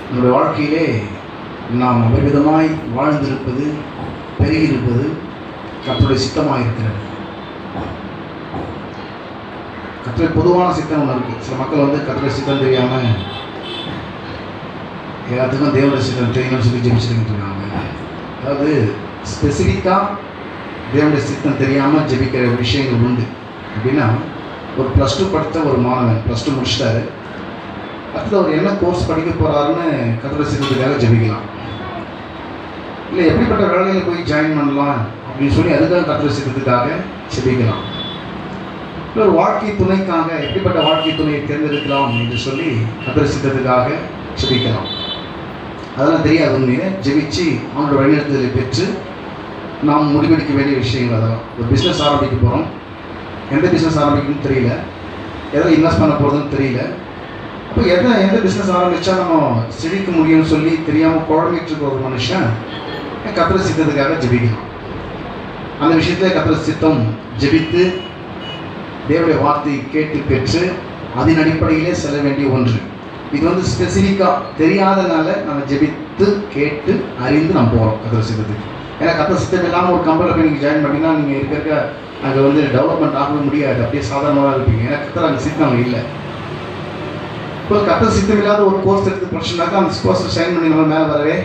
நம்முடைய வாழ்க்கையிலே நாம் அபரிவிதமாய் வாழ்ந்திருப்பது, பெருகியிருப்பது கர்த்தருடைய சித்தமாக இருக்கிறது. கர்த்தருடைய பொதுவான சித்தம் ஒன்று இருக்குது. சில மக்கள் கர்த்தருடைய சித்தம் தெரியாமல் எல்லாத்துக்கும் தேவனுடைய சித்தம் தெரியணும்னு சொல்லி ஜெபிச்சுட்டு இருக்காங்க. அதாவது ஸ்பெசிஃபிக்காக தேவனுடைய சித்தம் தெரியாமல் ஜெபிக்கிற விஷயங்கள் உண்டு. அப்படின்னா, ஒரு +2 படித்த ஒரு மாணவன் +2 முடிச்சிட்டாரு. அடுத்து அவர் என்ன கோர்ஸ் படிக்க போகிறாருன்னு கர்த்தருடைய சித்தத்துக்காக ஜெபிக்கலாம். இல்லை எப்படிப்பட்ட வேலையில் போய் ஜாயின் பண்ணலாம் அப்படின்னு சொல்லி அதுக்காக கர்த்தருடைய சித்தத்துக்காக ஜெபிக்கலாம். இல்லை ஒரு வாழ்க்கை துணைக்காக எப்படிப்பட்ட வாழ்க்கை துணையை தேர்ந்தெடுக்கலாம் என்று சொல்லி கர்த்தருடைய சித்தத்துக்காக ஜெபிக்கலாம். அதெல்லாம் தெரியாது. உண்மையை ஜெபிச்சு அவனோட வழிநடத்துதலை பெற்று நாம் முடிவெடுக்க வேண்டிய விஷயங்கள். அதெல்லாம் ஒரு பிஸ்னஸ் ஆரம்பிக்க போகிறோம், எந்த பிஸ்னஸ் ஆரம்பிக்கணும்னு தெரியல, எதில் இன்வெஸ்ட் பண்ண போகிறதுன்னு தெரியல. அப்போ எந்த பிஸ்னஸ் ஆரம்பித்தா நம்ம செழிக்க முடியும்னு சொல்லி தெரியாமல் குழம்பிட்டு இருக்கிற ஒரு மனுஷன் கர்த்தருடைய சித்தத்துக்காக ஜெபிக்கலாம். அந்த விஷயத்தில் கர்த்தருடைய சித்தம் ஜெபித்து தேவனுடைய வார்த்தையை கேட்டு பெற்று அதன் அடிப்படையிலே செல்ல வேண்டிய ஒன்று. இது ஸ்பெசிஃபிக்காக தெரியாதனால நம்ம ஜெபித்து கேட்டு அறிந்து நம்ம போகிறோம் கர்த்தருடைய சித்தத்துக்கு. ஏன்னா கர்த்தருடைய சித்தம் இல்லாமல் ஒரு கம்பெனியில் போய் நீங்கள் ஜாயின் பண்ணிங்கன்னா நீங்கள் இருக்க அங்கே டெவலப்மெண்ட் ஆகவே முடியாது. அப்படியே சாதாரணமாக இருப்பீங்க. ஏன்னா கர்த்தர் அந்த சித்தம் இல்லை. இப்போ கர்த்தர் சித்தம் இல்லாத ஒரு கோர்ஸ் எடுத்து படிச்சுனாக்கா அந்த கோர்ஸை சைன் பண்ணி நம்ம மேலே வரவே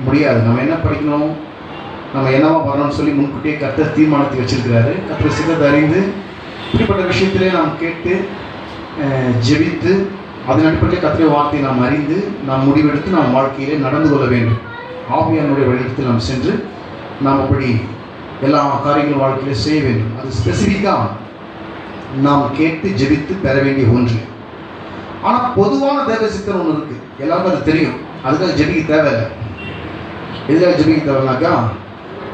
முடியாது. நம்ம என்ன படிக்கணும், நம்ம என்னவா வரணும்னு சொல்லி முன்கூட்டியே கர்த்தர் தீர்மானத்தை வச்சிருக்கிறாரு. கர்த்தர் சித்தத்தை அறிந்து இப்படிப்பட்ட விஷயத்திலே நாம் கேட்டு ஜெபித்து அதன் அடிப்படையில் கர்த்தருடைய வார்த்தையை நாம் அறிந்து நாம் முடிவெடுத்து நாம் வாழ்க்கையிலே நடந்து கொள்ள வேண்டும். ஆவியானுடைய வழியில் நாம் சென்று நாம் அப்படி எல்லா காரியங்களும் வாழ்க்கையிலே செய்ய வேண்டும். அது ஸ்பெசிஃபிக்காக நாம் கேட்டு ஜெபித்து பெற வேண்டிய ஒன்று. ஆனால் பொதுவான தேவ சித்தம் ஒன்று இருக்குது, எல்லாருக்கும் அது தெரியும். அதுக்காக ஜெபிக்க தேவையில்லை. எதுக்காக ஜெபிக்க தேவைன்னாக்கா,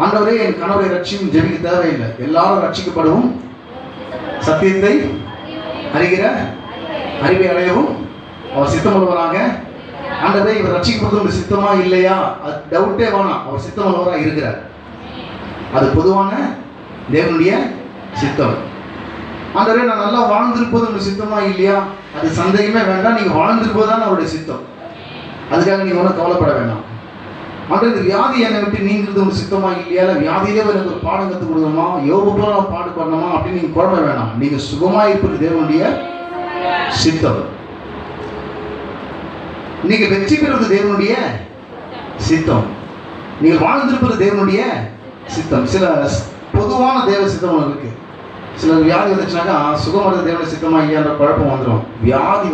ஆண்டவரே என் கணவரை ரட்சியும் ஜெபிக்க தேவையில்லை. எல்லாரும் ரட்சிக்கப்படவும் சத்தியத்தை அறிகிற அறிவை அடையவும் அவர் சித்தமுள்ளவராக. ஆண்டவரே இவர் ரட்சிக்கப்படுறது சித்தமா இல்லையா, அது டவுட்டே வேணாம், அவர் சித்தமுள்ளவராக இருக்கிறார். அது பொதுவான தேவனுடைய சித்தம். ஆண்டவரே நான் நல்லா வாழ்ந்திருப்பது உங்கள் சித்தமா இல்லையா, அது சந்தேகமே வேண்டாம். நீங்கள் வாழ்ந்திருப்பது தான் அவருடைய சித்தம். அதுக்காக நீங்கள் ஒன்றும் கவலைப்பட வேண்டாம். ஆண்டவர் இந்த வியாதி என்னை விட்டு நீங்கிறது உங்கள் சித்தமா இல்லையா, இல்லை வியாதியிலே எனக்கு ஒரு பாடம் கற்றுக் கொடுக்கணுமா, யோபு போல நான் பாடு பண்ணணுமா அப்படின்னு நீங்கள் குழம்ப வேண்டாம். நீங்கள் சுகமாக இருப்பது தேவனுடைய சித்தம். நீங்கள் வெற்றி பெறுவது தேவனுடைய சித்தம். நீங்கள் வாழ்ந்திருப்பது தேவனுடைய சித்தம். சில பொதுவான தேவ சித்தம் ஒன்று இருக்கு. சில வியாதி வந்துச்சுனாக்கா சுகமற்ற தேவனுடைய சித்தமா இல்லையான்ற குழப்பம் வந்துடும். வியாதி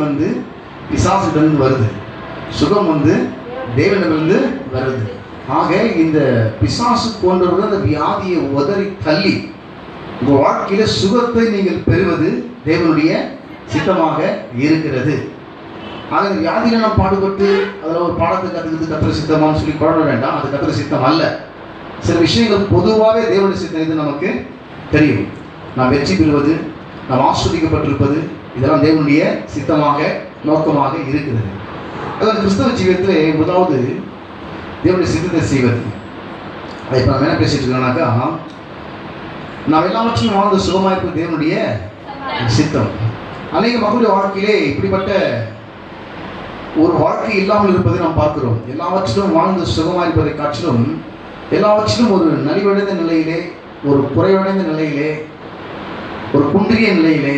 பிசாசிலிருந்து வருது, சுகம் தேவனிடமிருந்து வருது. ஆக இந்த பிசாசு போன்றவர்கள் அந்த வியாதியை உதறி தள்ளி உங்கள் வாழ்க்கையில சுகத்தை நீங்கள் பெறுவது தேவனுடைய சித்தமாக இருக்கிறது. ஆக இந்த வியாதியில நாம் பாடுபட்டு அதில் ஒரு பாடத்தை கற்றுக்கிறது கர்த்தருடைய சித்தமானு சொல்லி குழம்ப வேண்டாம். அது கர்த்தருடைய சித்தம் அல்ல. சில விஷயங்கள் பொதுவாகவே தேவனுடைய சித்தம் இது நமக்கு தெரியும். நாம் வெற்றி பெறுவது, நாம் ஆஸ்வதிக்கப்பட்டிருப்பது, இதெல்லாம் தேவனுடைய சித்தமாக நோக்கமாக இருக்கிறது. அதாவது கிறிஸ்தவ ஜீவியத்தில் முதலாவது தேவனுடைய சித்தத்தை செய்வது. இப்போ நம்ம என்ன பேசிட்டு இருக்கோம்னாக்கா, நாம் எல்லாவற்றையும் வாழ்ந்து சுகமாக இருப்பது தேவனுடைய சித்தம். அநேக மக்களுடைய வாழ்க்கையிலே இப்படிப்பட்ட ஒரு வாழ்க்கை இல்லாமல் இருப்பதை நாம் பார்க்கிறோம். எல்லாவற்றிலும் வாழ்ந்து சுகமாக இருப்பதை காட்டிலும் எல்லாவற்றிலும் ஒரு நலிவடைந்த நிலையிலே, ஒரு குறைவடைந்த நிலையிலே, ஒரு குன்றிய நிலையிலே,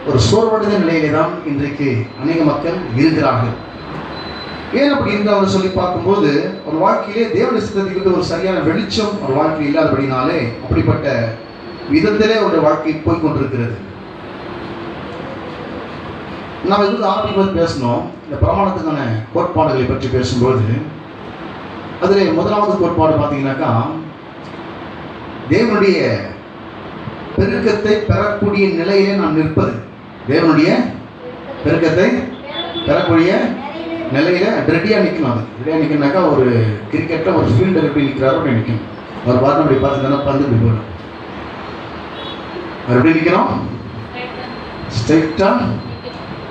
ஒரு சோர்வடைந்த நிலையிலே தான் இன்றைக்கு அநேக மக்கள் இருக்கிறார்கள். ஏன் அப்படி இருந்தாலும் சொல்லி பார்க்கும்போது ஒரு வாழ்க்கையிலே தேவனுடைய சித்தத்துக்கு ஒரு சரியான வெளிச்சம் ஒரு வாழ்க்கை இல்லாதபடினாலே அப்படிப்பட்ட விதத்திலே ஒரு வாழ்க்கை போய்கொண்டிருக்கிறது. நாம் ஆரம்பிக்கும் பேசணும். இந்த பிரமாணத்துக்கான கோட்பாடுகளை பற்றி பேசும்போது அதில் முதலாவது கோட்பாடு பார்த்தீங்கன்னாக்கா, தேவனுடைய பெருக்கத்தை பெறக்கூடிய நிலையிலே நாம் நிற்பது. தேவனுடைய பெருக்கத்தை பெறக்கூடிய நிலையில ரெடியாக நிற்கணும். அது ரெடியாக நிற்கணும்னாக்கா ஒரு கிரிக்கெட்டில் ஒரு ஃபீல்டர் எப்படி நிற்கிறாரோ அப்படி நிற்கணும். அவர் பார்த்து அப்படி பார்த்துட்டா பந்து இப்படி போயிடும். அவர் எப்படி நிற்கணும், ஸ்ட்ரைட்டாக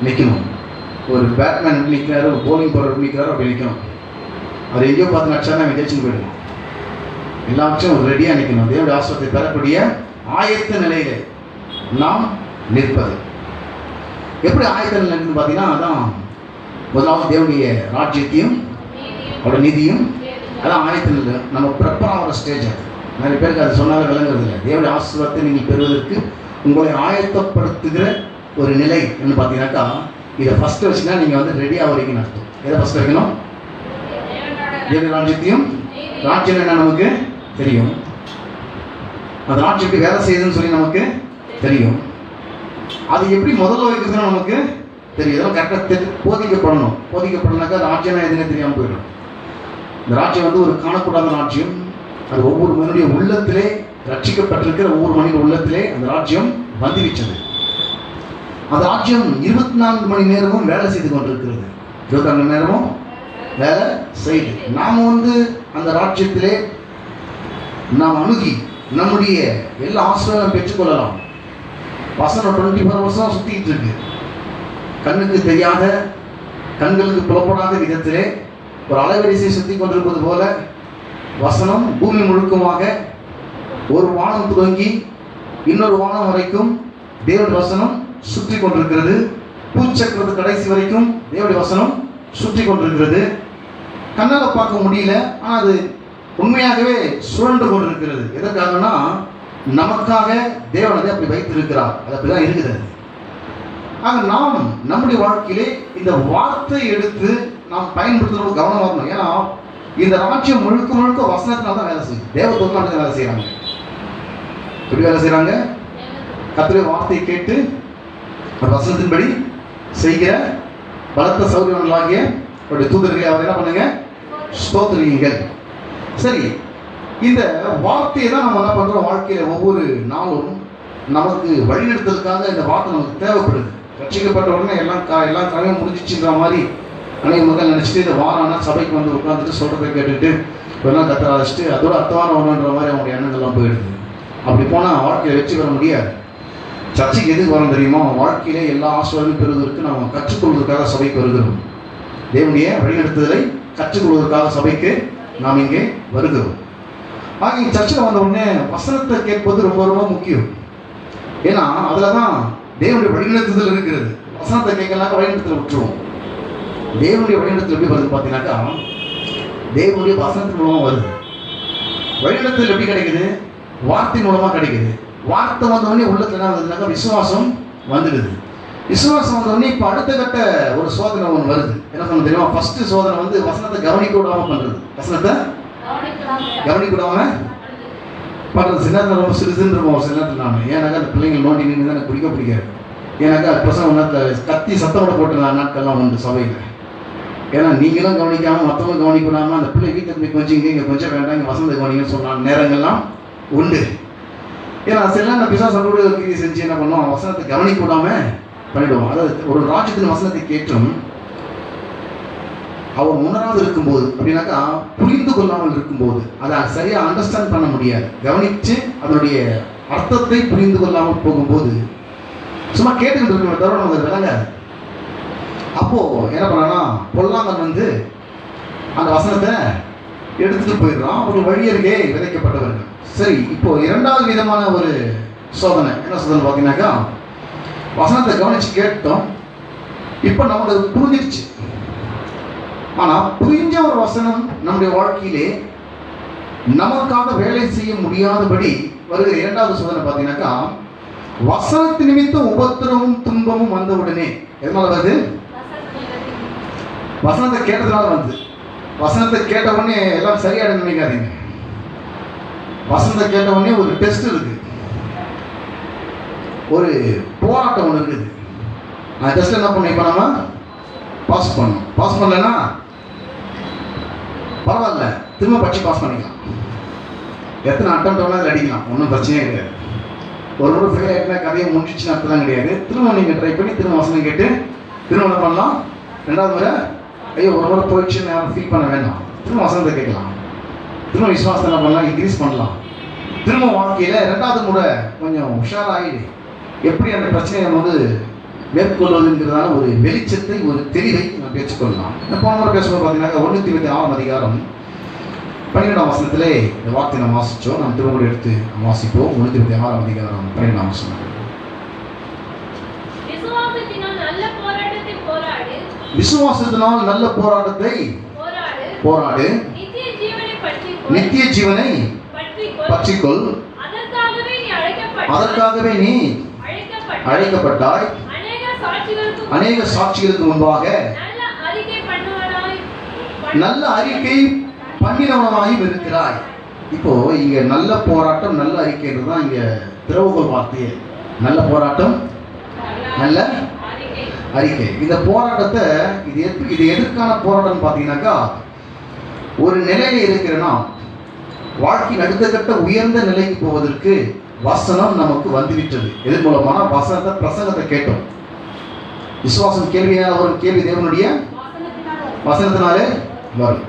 நிற்கணும். ஒரு பேட்மேன் எப்படி நிற்கிறாரு, ஒரு போலிங் போடுற எப்படி நிற்கிறாரோ அப்படி நிற்கணும். அவர் எங்கேயோ பார்த்து நடிச்சாருன்னா விஜயிச்சுன்னு போயிடும். எல்லாவற்றையும் ஒரு ரெடியாக நிற்கணும். தேவனுடைய ஆசீர்வாதத்தை பெறக்கூடிய ஆயத்த நிலையிலே நாம் நிற்பது. எப்படி ஆயத்த நிலை இருக்குன்னு பார்த்தீங்கன்னா, அதான் முதலாவது தேவனுடைய ராஜ்யத்தையும் அவரோட நீதியும். அதான் ஆயத்தில் நம்ம ப்ரிப்பேர் ஆகிற ஸ்டேஜ். அது நிறைய பேருக்கு அது சொன்னாலும் விளங்குறது இல்லை. தேவனுடைய ஆசீர்வாதத்தை நீங்கள் பெறுவதற்கு உங்களை ஆயத்தப்படுத்துகிற ஒரு நிலை என்ன பார்த்தீங்கன்னாக்கா, இதை ஃபஸ்ட்டு வச்சுன்னா நீங்கள் வந்து ரெடியாக வரீங்கன்னு அர்த்தம். எதை ஃபஸ்ட்டு வைக்கணும்? தேவ ராஜ்யத்தையும். ராஜ்யம் என்ன நமக்கு தெரியும், அந்த ராஜ்யம் எப்படி வேலை செய்யுதுன்னு சொல்லி நமக்கு தெரியும். அது எப்படி முதல்ல வைக்கிறதுன்னு நமக்கு தெரியும். இதெல்லாம் கரெக்டாக போதிக்கப்படணும். போதிக்கப்படனாக்கா ராஜ்யம் எதுன்னு தெரியாமல் போயிடும். இந்த ராஜ்யம் வந்து ஒரு காணக்கூடாத ராஜ்யம். அது ஒவ்வொரு மனிதனுடைய உள்ளத்திலே, ரட்சிக்கப்பட்டிருக்கிற ஒவ்வொரு மனித உள்ளத்திலே அந்த ராஜ்யம் வந்துவிச்சது. அந்த ராஜ்யம் 24 மணி நேரமும் வேலை செய்து கொண்டிருக்கிறது. 24 மணி நேரமும் வேலை செய்து நாம் வந்து அந்த ராஜ்யத்திலே நாம் அணுகி நம்முடைய எல்லா ஆசீர்வாதம் பெற்றுக்கொள்ளலாம். வசனம் 24 வருஷம் சுத்திட்டு இருக்கு. கண்ணுக்கு தெரியாத, கண்களுக்கு புலப்படாத விதத்திலே ஒரு அலைவரிசை சுத்தி கொண்டிருப்பது போல வசனம் பூமி முழுக்கமாக ஒரு வானம் துவங்கி இன்னொரு வானம் வரைக்கும் தேவனுடைய வசனம் சுற்றி கொண்டிருக்கிறது. பூச்சக்கரத்து கடைசி வரைக்கும் தேவனுடைய வசனம் சுற்றி கொண்டிருக்கிறது. கண்ணால் பார்க்க முடியல, ஆனால் அது உண்மையாகவே சுழன்று கொண்டிருக்கிறது. எதற்காகனா நமக்காக தேவன் அதை அப்படி வைத்திருக்கிறார். அது அப்படிதான் இருக்குது. ஆக நாம் நம்முடைய வாழ்க்கையிலே இந்த வார்த்தை எடுத்து நாம் பயன்படுத்துறது கவனமாக இருக்கணும். ஏன்னா இந்த ராஜ்யம் முழுக்க முழுக்க வசனத்தினால தான் வேலை செய்யும். தேவதூதர்கள் வேலை செய்யறாங்க. எப்படி வேலை செய்யறாங்க? கர்த்தருடைய வார்த்தையை கேட்டு வசனத்தின்படி செய்கிற பலத்த சௌரியங்களாகிய அவருடைய தூதர்களை அவர் என்ன பண்ணுங்க? ஸ்தோத்திரியுங்கள். சரி, இந்த வார்த்தையை தான் நம்ம என்ன பண்றோம்? வாழ்க்கையில ஒவ்வொரு நாளும் நமக்கு வழிநடத்துறதுக்காக இந்த வார்த்தை நமக்கு தேவைப்படுது. ரட்சிக்கப்பட்ட உடனே எல்லாம் காரியமும் முடிஞ்சிச்சுன்ற மாதிரி அநேக மக்கள் நினச்சிட்டு இந்த வாரம்னா சபைக்கு வந்து உட்காந்துட்டு சொல்கிறத கேட்டுட்டு எல்லாம் கத்திர ஆரம்பிச்சுட்டு அதோட அடுத்த வாரம் வரணுன்ற மாதிரி அவங்களுடைய எண்ணங்கள்லாம் போயிடுது. அப்படி போனால் வாழ்க்கையை வச்சு வர முடியாது. சர்ச்சைக்கு எதுக்கு வரோம் தெரியுமா? வாழ்க்கையிலே எல்லா ஆசீர்வாதமும் பெறுவதற்கு நாம் கற்றுக்கொள்வதற்காக சபைக்கு வருகிறோம். தேவனுடைய வழிநடத்துதலை கற்றுக்கொள்வதற்காக சபைக்கு நாம் இங்கே வருகிறோம். ஆக இங்கே சர்ச்சையில் வந்த உடனே வசனத்தை கேட்பது ரொம்ப ரொம்ப முக்கியம். ஏன்னா அதில் தான் தேவனுடைய வழிநடத்துதல் இருக்கிறது. வசனத்தை கேட்கலாக்க வழிநடத்துல விட்டுருவோம். தேவனுடைய வழிநடத்தில் எப்படி வருது பார்த்தீங்கன்னாக்கா, தேவனுடைய வசனத்தின் மூலமாக வருது. வழிநடத்தல் எப்படி கிடைக்குது? வார்த்தை மூலமாக கிடைக்குது. வார்த்தை வந்தவொடனே உள்ளத்துல என்ன வந்ததுனாக்கா விசுவாசம் வந்துடுது. விசுவாசம் வந்தவொடனே இப்போ அடுத்த கட்ட ஒரு சோதனை ஒன்று வருது. என்ன பண்ண தெரியுமா? ஃபர்ஸ்ட் சோதனை வந்து வசனத்தை கவனிக்க விடாமல் பண்ணுறது. வசனத்தை கவனிக்க விடாமல் பண்ணுறது. சில நேரத்தில் ரொம்ப சிறுசுன்னு இருக்கும். சில நேரத்தில் நான் ஏன்னாக்கா அந்த பிள்ளைங்கள் நோண்டி நின்று தான் எனக்கு பிடிக்காது. ஏன்னாக்கா பிரசவம் நேரத்தில் கத்தி சத்தம் கூட போட்டு நாட்கள்லாம் உண்டு சபையில். ஏன்னா நீங்களும் கவனிக்காமல் மற்றவங்களும் கவனிக்க விடாமல் அந்த பிள்ளை வீட்டுக்கு போய் கொஞ்சம் இங்கே கொஞ்சம் வேண்டாம், இங்கே வசந்த கவனிங்கன்னு சொன்ன நேரங்கள்லாம் உண்டு. ஏன்னா சில நேரம் பிசாசோடு கிரியை செஞ்சு என்ன பண்ணுவோம்? வசனத்தை கவனிக்க விடாமல் பண்ணிவிடுவோம். அதாவது ஒரு ராஜ்யத்தின் வசனத்தை கேட்டும் அவர் உணராது இருக்கும்போது, அப்படின்னாக்கா புரிந்து கொள்ளாமல் இருக்கும்போது, அதை சரியாக அண்டர்ஸ்டாண்ட் பண்ண முடியாது. கவனித்து அதனுடைய அர்த்தத்தை புரிந்து கொள்ளாமல் போகும்போது சும்மா கேட்டுக்கிட்டு இருக்கிற தவிர நமக்கு விளங்காது. அப்போது என்ன பண்ணனா, பொல்லாங்கன் வந்து அந்த வசனத்தை எடுத்துகிட்டு போயிடுறான். அவர்கள் வழியருகே விதைக்கப்பட்டவர்கள். சரி, இப்போ இரண்டாவது விதமான ஒரு சோதனை. என்ன சோதனை பார்த்தீங்கன்னாக்கா, வசனத்தை கவனித்து கேட்டோம், இப்போ நமக்கு புரிஞ்சிருச்சு. ஆனால் புரிஞ்ச ஒரு வசனம் நம்முடைய வாழ்க்கையிலே நமக்காக வேலை செய்ய முடியாதபடி வருகிற இரண்டாவது சோதனை பார்த்தீங்கன்னாக்கா, வசனத்து நிமித்தம் உபத்திரமும் துன்பமும் வந்த உடனே எதனால வருது? வசனத்தை கேட்டதுனால வந்து. வசனத்தை கேட்ட உடனே எல்லாம் சரியாட நினைக்காதீங்க. வசனத்தை கேட்ட உடனே ஒரு டெஸ்ட் இருக்கு, ஒரு போராட்டம் ஒன்று இருக்குது. அந்த டெஸ்ட் என்ன பண்ணணும்? இப்போ நம்ம பாஸ் பண்ணணும். பாஸ் பண்ணலன்னா பரவாயில்ல, திரும்ப படிச்சு பாஸ் பண்ணிக்கலாம். எத்தனை அட்டம் வேணாலும் அடிக்கலாம், ஒன்றும் பிரச்சனையே கிடையாது. ஒரு முறை ஃபெயில் ஆகிட்டுனா கதையை முடிஞ்சிச்சுன்னு அர்த்தம் கிடையாது. திரும்ப நீங்கள் ட்ரை பண்ணி திரும்ப வசனம் கேட்டு திரும்ப என்ன பண்ணலாம்? ரெண்டாவது முறை ஐயோ ஒரு முறை போயிடுச்சுன்னு யாரும் ஃபீல் பண்ண வேண்டாம். திரும்ப வசனத்தை கேட்கலாம். திரும்ப விசுவாசத்தை என்ன பண்ணலாம்? இன்க்ரீஸ் பண்ணலாம். திரும்ப வாழ்க்கையில் ரெண்டாவது முறை கொஞ்சம் உஷாராகிடு எப்படி அந்த பிரச்சனையை நம்ம வந்து மேற்கொள்வதுங்கிறதான ஒரு வெளிச்சத்தை, ஒரு தெளிவை நம்ம பேச்சுக்கொள்ளலாம். போன முறை பேசும்போது பார்த்தீங்கன்னா 126 அதிகாரம் 12ஆம் வசனத்திலே இந்த வார்த்தை நம்ம வாசித்தோம். நம்ம திரும்ப எடுத்து வாசிப்போம். 126 அதிகாரம் 12ஆம் வசனம். விசுவாசத்தினால் நல்ல போராட்டத்தை போராடு, நித்திய ஜீவனை பற்றிக்கொள், அதற்காகவே நீ அழைக்கப்பட்டாய், அநேக சாட்சிகளுக்கு முன்பாக நல்ல அறிக்கை பண்ணினவனாயும் இருக்கிறாய். இப்போ இங்க நல்ல போராட்டம், நல்ல அறிக்கை தான் இங்க திறவுகோல் வார்த்தையே. நல்ல போராட்டம், நல்ல அறிக்கை. இந்த போராட்டத்தை இது எதற்கான போராட்டம் பார்த்தீங்கன்னாக்கா, ஒரு நிலையில இருக்கிறனா வாழ்க்கையின் அடுத்த கட்ட உயர்ந்த நிலைக்கு போவதற்கு வசனம் நமக்கு வந்துவிட்டது. எதன் மூலமான பிரசங்கத்தை கேட்டோம். விசுவாசம் கேள்வியால் வரும், கேள்வி தேவனுடைய வசனத்தினாலே வரும்.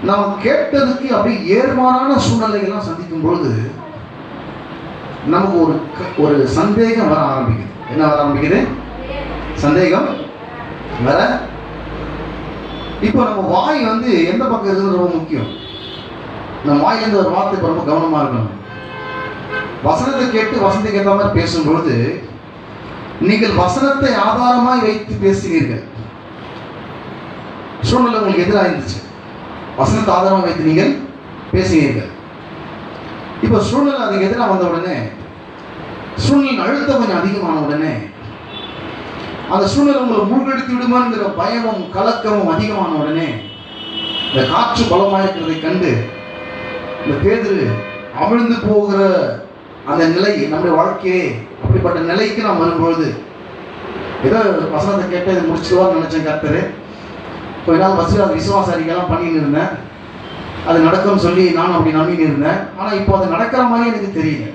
நாம் கேட்டதுக்கு அப்படி ஏர்மாறான சூழ்நிலைகள்லாம் சந்திக்கும் பொழுது நமக்கு ஒரு சந்தேகம் வர ஆரம்பிக்குது. என்ன வர ஆரம்பிக்குது? சந்தேகம் வர. இப்போ நம்ம வாய் எந்த பக்கம் இருக்கிறது ரொம்ப முக்கியம். நம்ம வாயிலிருந்து ஒரு வார்த்தை ரொம்ப கவனமா இருக்கணும். வசனத்தை கேட்டு வசனத்துக்கு ஏற்ற மாதிரி பேசும்பொழுது நீங்கள் வசனத்தை ஆதாரமாய் வைத்து பேசினீர்கள். சூழ்நிலை உங்களுக்கு எதிராக இருந்துச்சு, வசனத்தை ஆதாரமாக வைத்து நீங்கள் பேசினீர்கள். இப்போ சூழ்நிலை அதுக்கு எதிராக வந்த உடனே, சூழ்நிலை அழுத்தம் கொஞ்சம் அதிகமான உடனே, அந்த சூழ்நிலை உங்களை மூழ்கடித்து விடுமாங்கிற பயமும் கலக்கமும் அதிகமான உடனே, இந்த காற்று பலமாக இருக்கிறதை கண்டு இந்த பேதுரு அமிழ்ந்து போகிற அந்த நிலை நம்முடைய வாழ்க்கையே அப்படிப்பட்ட நிலைக்கு நான் வரும்பொழுது, ஏதோ வசனத்தை கேட்டு இதை முடிச்சுடுவான்னு நினைச்சேன். கர்த்தர் கொஞ்ச நாள் பஸ்ஸில் அது விசுவாச அறிக்கையெல்லாம் பண்ணின்னு இருந்தேன். அது நடக்கும்னு சொல்லி நான் அப்படி நம்பின்னு இருந்தேன். ஆனால் இப்போ அது நடக்கிற மாதிரி எனக்கு தெரியல.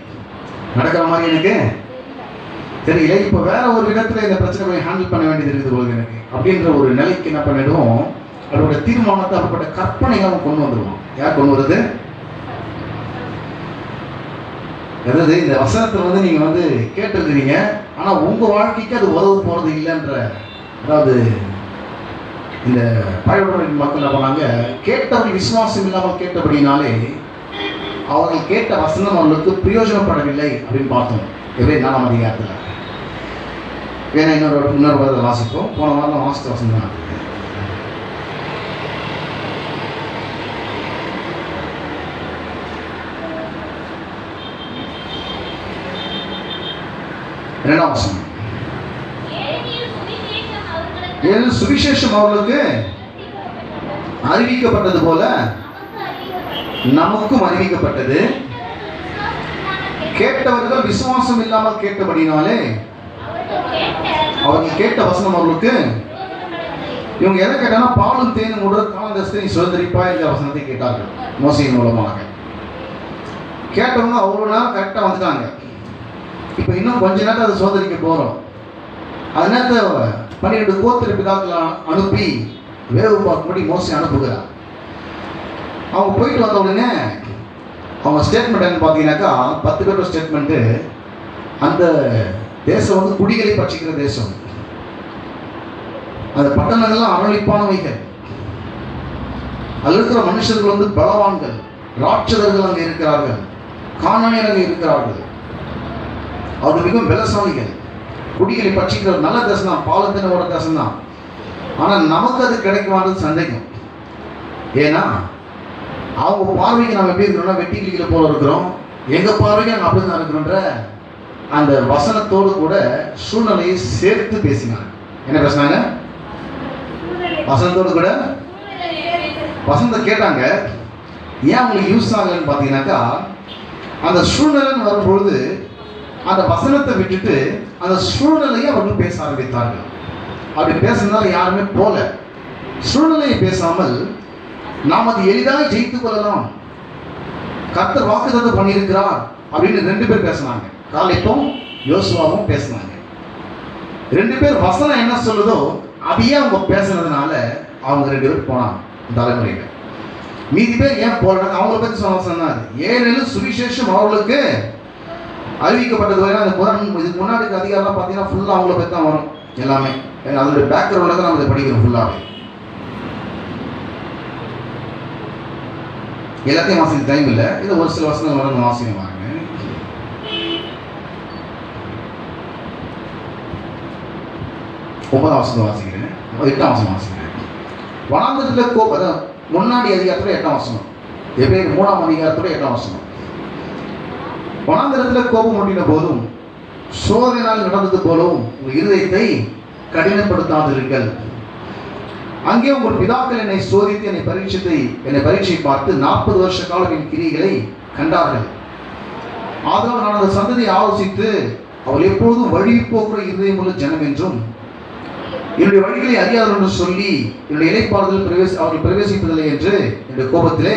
இப்போ வேற ஒரு விதத்தில் இந்த பிரச்சனை போய் ஹேண்டில் பண்ண வேண்டியது இருக்குது போது எனக்கு அப்படின்ற ஒரு நிலைக்கு என்ன பண்ணிடுவோம், அதோட தீர்மானத்தை அப்படிப்பட்ட கற்பனைகளை கொண்டு வந்துடுவோம். யார் கொண்டு வருது? அதாவது இந்த வசனத்தை நீங்கள் கேட்டிருக்கிறீங்க, ஆனால் உங்கள் வாழ்க்கைக்கு அது உதவு போகிறது இல்லைன்ற, அதாவது இந்த பழைய மக்கள் என்ன பண்ணாங்க, கேட்டவர்கள் விசுவாசம் இல்லாமல் கேட்டபடினாலே அவர்கள் கேட்ட வசனம் அவர்களுக்கு பிரயோஜனப்படவில்லை அப்படின்னு பார்த்தோம். எவ்வளோ 4ஆம் அதிகாரத்தில். வேணா இன்னொரு வாரத்தை வாசிப்போம். போன வாரம் வாசித்த வசனம் தான். இரண்டாம் வசனம். சுவிசேஷம் அவர்களுக்கு அறிவிக்கப்பட்டது போல நமக்கும் அறிவிக்கப்பட்டது. கேட்டவர்கள் விசுவாசம் இல்லாமல் கேட்டபடினாலே அவர்கள் கேட்ட வசனம் அவர்களுக்கு, இவங்க எதை கேட்டாங்கன்னா பாலும் தேனும் உடல் காலந்தஸ்தை சுதந்திரிப்பா என்ற வசனத்தை கேட்டார்கள் மோசையின் மூலமாக. கேட்டவங்க அவ்வளோ நேரம் கரெக்டாக வந்துட்டாங்க. இப்போ இன்னும் கொஞ்ச நேரம் அதை சுதந்திரிக்க போகிறோம். அது நேரத்தை 12 கோத்திர பிதாக்களை அனுப்பி வேவு பார்க்கும்படி மோசை அனுப்புகிறார். அவங்க போயிட்டு வந்த உடனே அவங்க ஸ்டேட்மெண்ட் என்ன பார்த்தீங்கன்னாக்கா, 10 பேரோட ஸ்டேட்மெண்ட்டு, அந்த தேசம் குடிகளை பற்றிக்கிற தேசம், அந்த பட்டணங்கள்லாம் அரளிப்பானவைகள், அதில் இருக்கிற மனுஷர்கள் பலவான்கள், ராட்சதர்கள் அங்கே இருக்கிறார்கள், கானானியர் அங்கே இருக்கிறார்கள், அவர்கள் மிகவும் பலசாலிகள், குடிகளை பற்றிக்கிற நல்ல தேசம் தான், பாலத்தினோட தேசம் தான். ஆனால் நமக்கு அது கிடைக்குமானது சந்தேகம். ஏன்னா அவங்க பார்வைக்கு நம்ம எப்படி இருக்கிறோம்னா வெட்டி கிளிகளை போல இருக்கிறோம், எங்கள் பார்வைக்கு நாங்கள் அப்படி தான் இருக்கிறோன்ற அந்த வசனத்தோடு கூட சூழ்நிலையை சேர்த்து பேசினாங்க. என்ன பேசினாங்க? வசனத்தோடு கூட வசனத்தை கேட்டாங்க. ஏன் அவங்களுக்கு யூஸ் ஆகலன்னு பார்த்தீங்கன்னாக்கா, அந்த சூழ்நிலைன்னு வரும்பொழுது அந்த வசனத்தை விட்டுட்டு அந்த சூழ்நிலையை அவர்கள் பேச ஆரம்பித்தார்கள். அப்படி பேசுறதுனால யாருமே போல. சூழ்நிலையை பேசாமல் நாம் அது எளிதாக ஜெயித்துக் கொள்ளலாம், கர்த்தர் வாக்குத்தத்தம் பண்ணியிருக்கிறார் அப்படின்னு 2 பேர் பேசினாங்க. காலேப்பும் யோசுவாவும் பேசினாங்க. 2 பேர் வசனம் என்ன சொல்லுதோ அதையே அவங்க பேசுனதுனால அவங்க 2 பேர் போனாங்க தலைமுறையில. மீதி பேர் ஏன் போறாங்க? அவங்கள பற்றி சொன்னார். ஏனெனில் சுவிசேஷம் அவர்களுக்கு அறிவிக்கப்பட்டது வரை. அந்த இதுக்கு முன்னாடி அதிகாரம் பார்த்தீங்கன்னா ஃபுல்லாக அவங்கள பற்றி தான் வரும் எல்லாமே. அதோட பேக்ரவுண்டில் தான் நம்ம இதை படிக்கிறோம் ஃபுல்லாகவே. எல்லாத்தையும் வாசிக்க டைம் இல்லை. இது ஒரு சில வசனங்கள் வர வாசிக்க வாங்க. ஒன்பதாம் வசனம் வாசிக்கிறேன், 8ஆம் வசனம் வாசிக்கிறேன். வனாந்தரத்தில் முன்னாடி அதிகாரத்துல 8ஆம் வசனம். எபிரேயர் 3ஆம் அதிகாரத்துல 8ஆம் வசனம். வனாந்திரத்தில் கோபம் மூட்டின போதும் சோதனையால் நடந்தது போலவும் உங்கள் இருதயத்தை கடினப்படுத்தாதிருங்கள். அங்கே உங்கள் பிதாக்கள் என்னை சோதித்து என்னை பரீட்சை பார்த்து 40 வருஷ காலம் என் கிரியைகளை கண்டார்கள். ஆதலால் நான் அந்த சந்ததியை ஆலோசித்து அவள் எப்போதும் வழி போகிற இருதயமுள்ள ஜனம் என்றும் என்னுடைய வழிகளை அறியாதவர் என்று சொல்லி என்னுடைய இளைப்பாறுதல் அவர்கள் பிரவேசிப்பதில்லை என்று என்னுடைய கோபத்திலே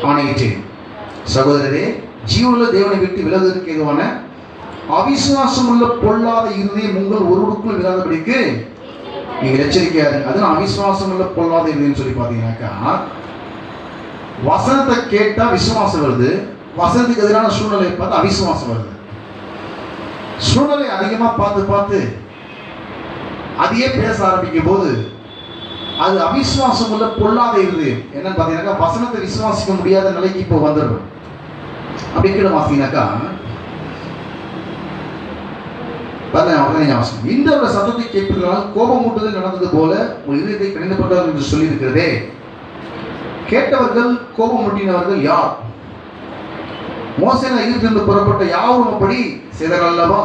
ஆணையிட்டேன். சகோதரரே, ஜீவனுள்ள தேவனை விட்டு விலகுவதற்கு ஏதுவான அவிசுவாசம் உள்ள பொல்லாத இருதயம் உங்கள் ஒருவருக்குள் விடாதபடிக்கு நீங்கள் எச்சரிக்கையா இருங்க. அதுவும் அவிசுவாசம் உள்ள பொல்லாத இருதயம் சொல்லி பார்த்தீங்கன்னாக்கா, வசனத்தை கேட்டா விசுவாசம் வருது, வசனத்துக்கு எதிரான சூழ்நிலையை பார்த்து அவிசுவாசம் வருது. சூழ்நிலை அதிகமாக பார்த்து அதையே பேச ஆரம்பிக்கும் போது அது அவிசுவாசம் உள்ள பொல்லாத இருதயம். என்னன்னு பார்த்தீங்கன்னாக்கா, வசனத்தை விசுவாசிக்க முடியாத நிலைக்கு இப்போ வந்துடும். அப்படி கீழே பார்த்தீங்கன்னாக்கா, இந்த ஒரு சத்தத்தை கேட்பதனால் கோபம் மூட்டுதல் நடந்தது போல உங்கள் இதயத்தை கடினப்பட்டவர்கள் என்று சொல்லி இருக்கிறதே. கேட்டவர்கள் கோபம் மூட்டினவர்கள் யார்? மோசேனா எகிப்திலிருந்து புறப்பட்ட யாவும் அப்படி செய்தார்கள் அல்லவா?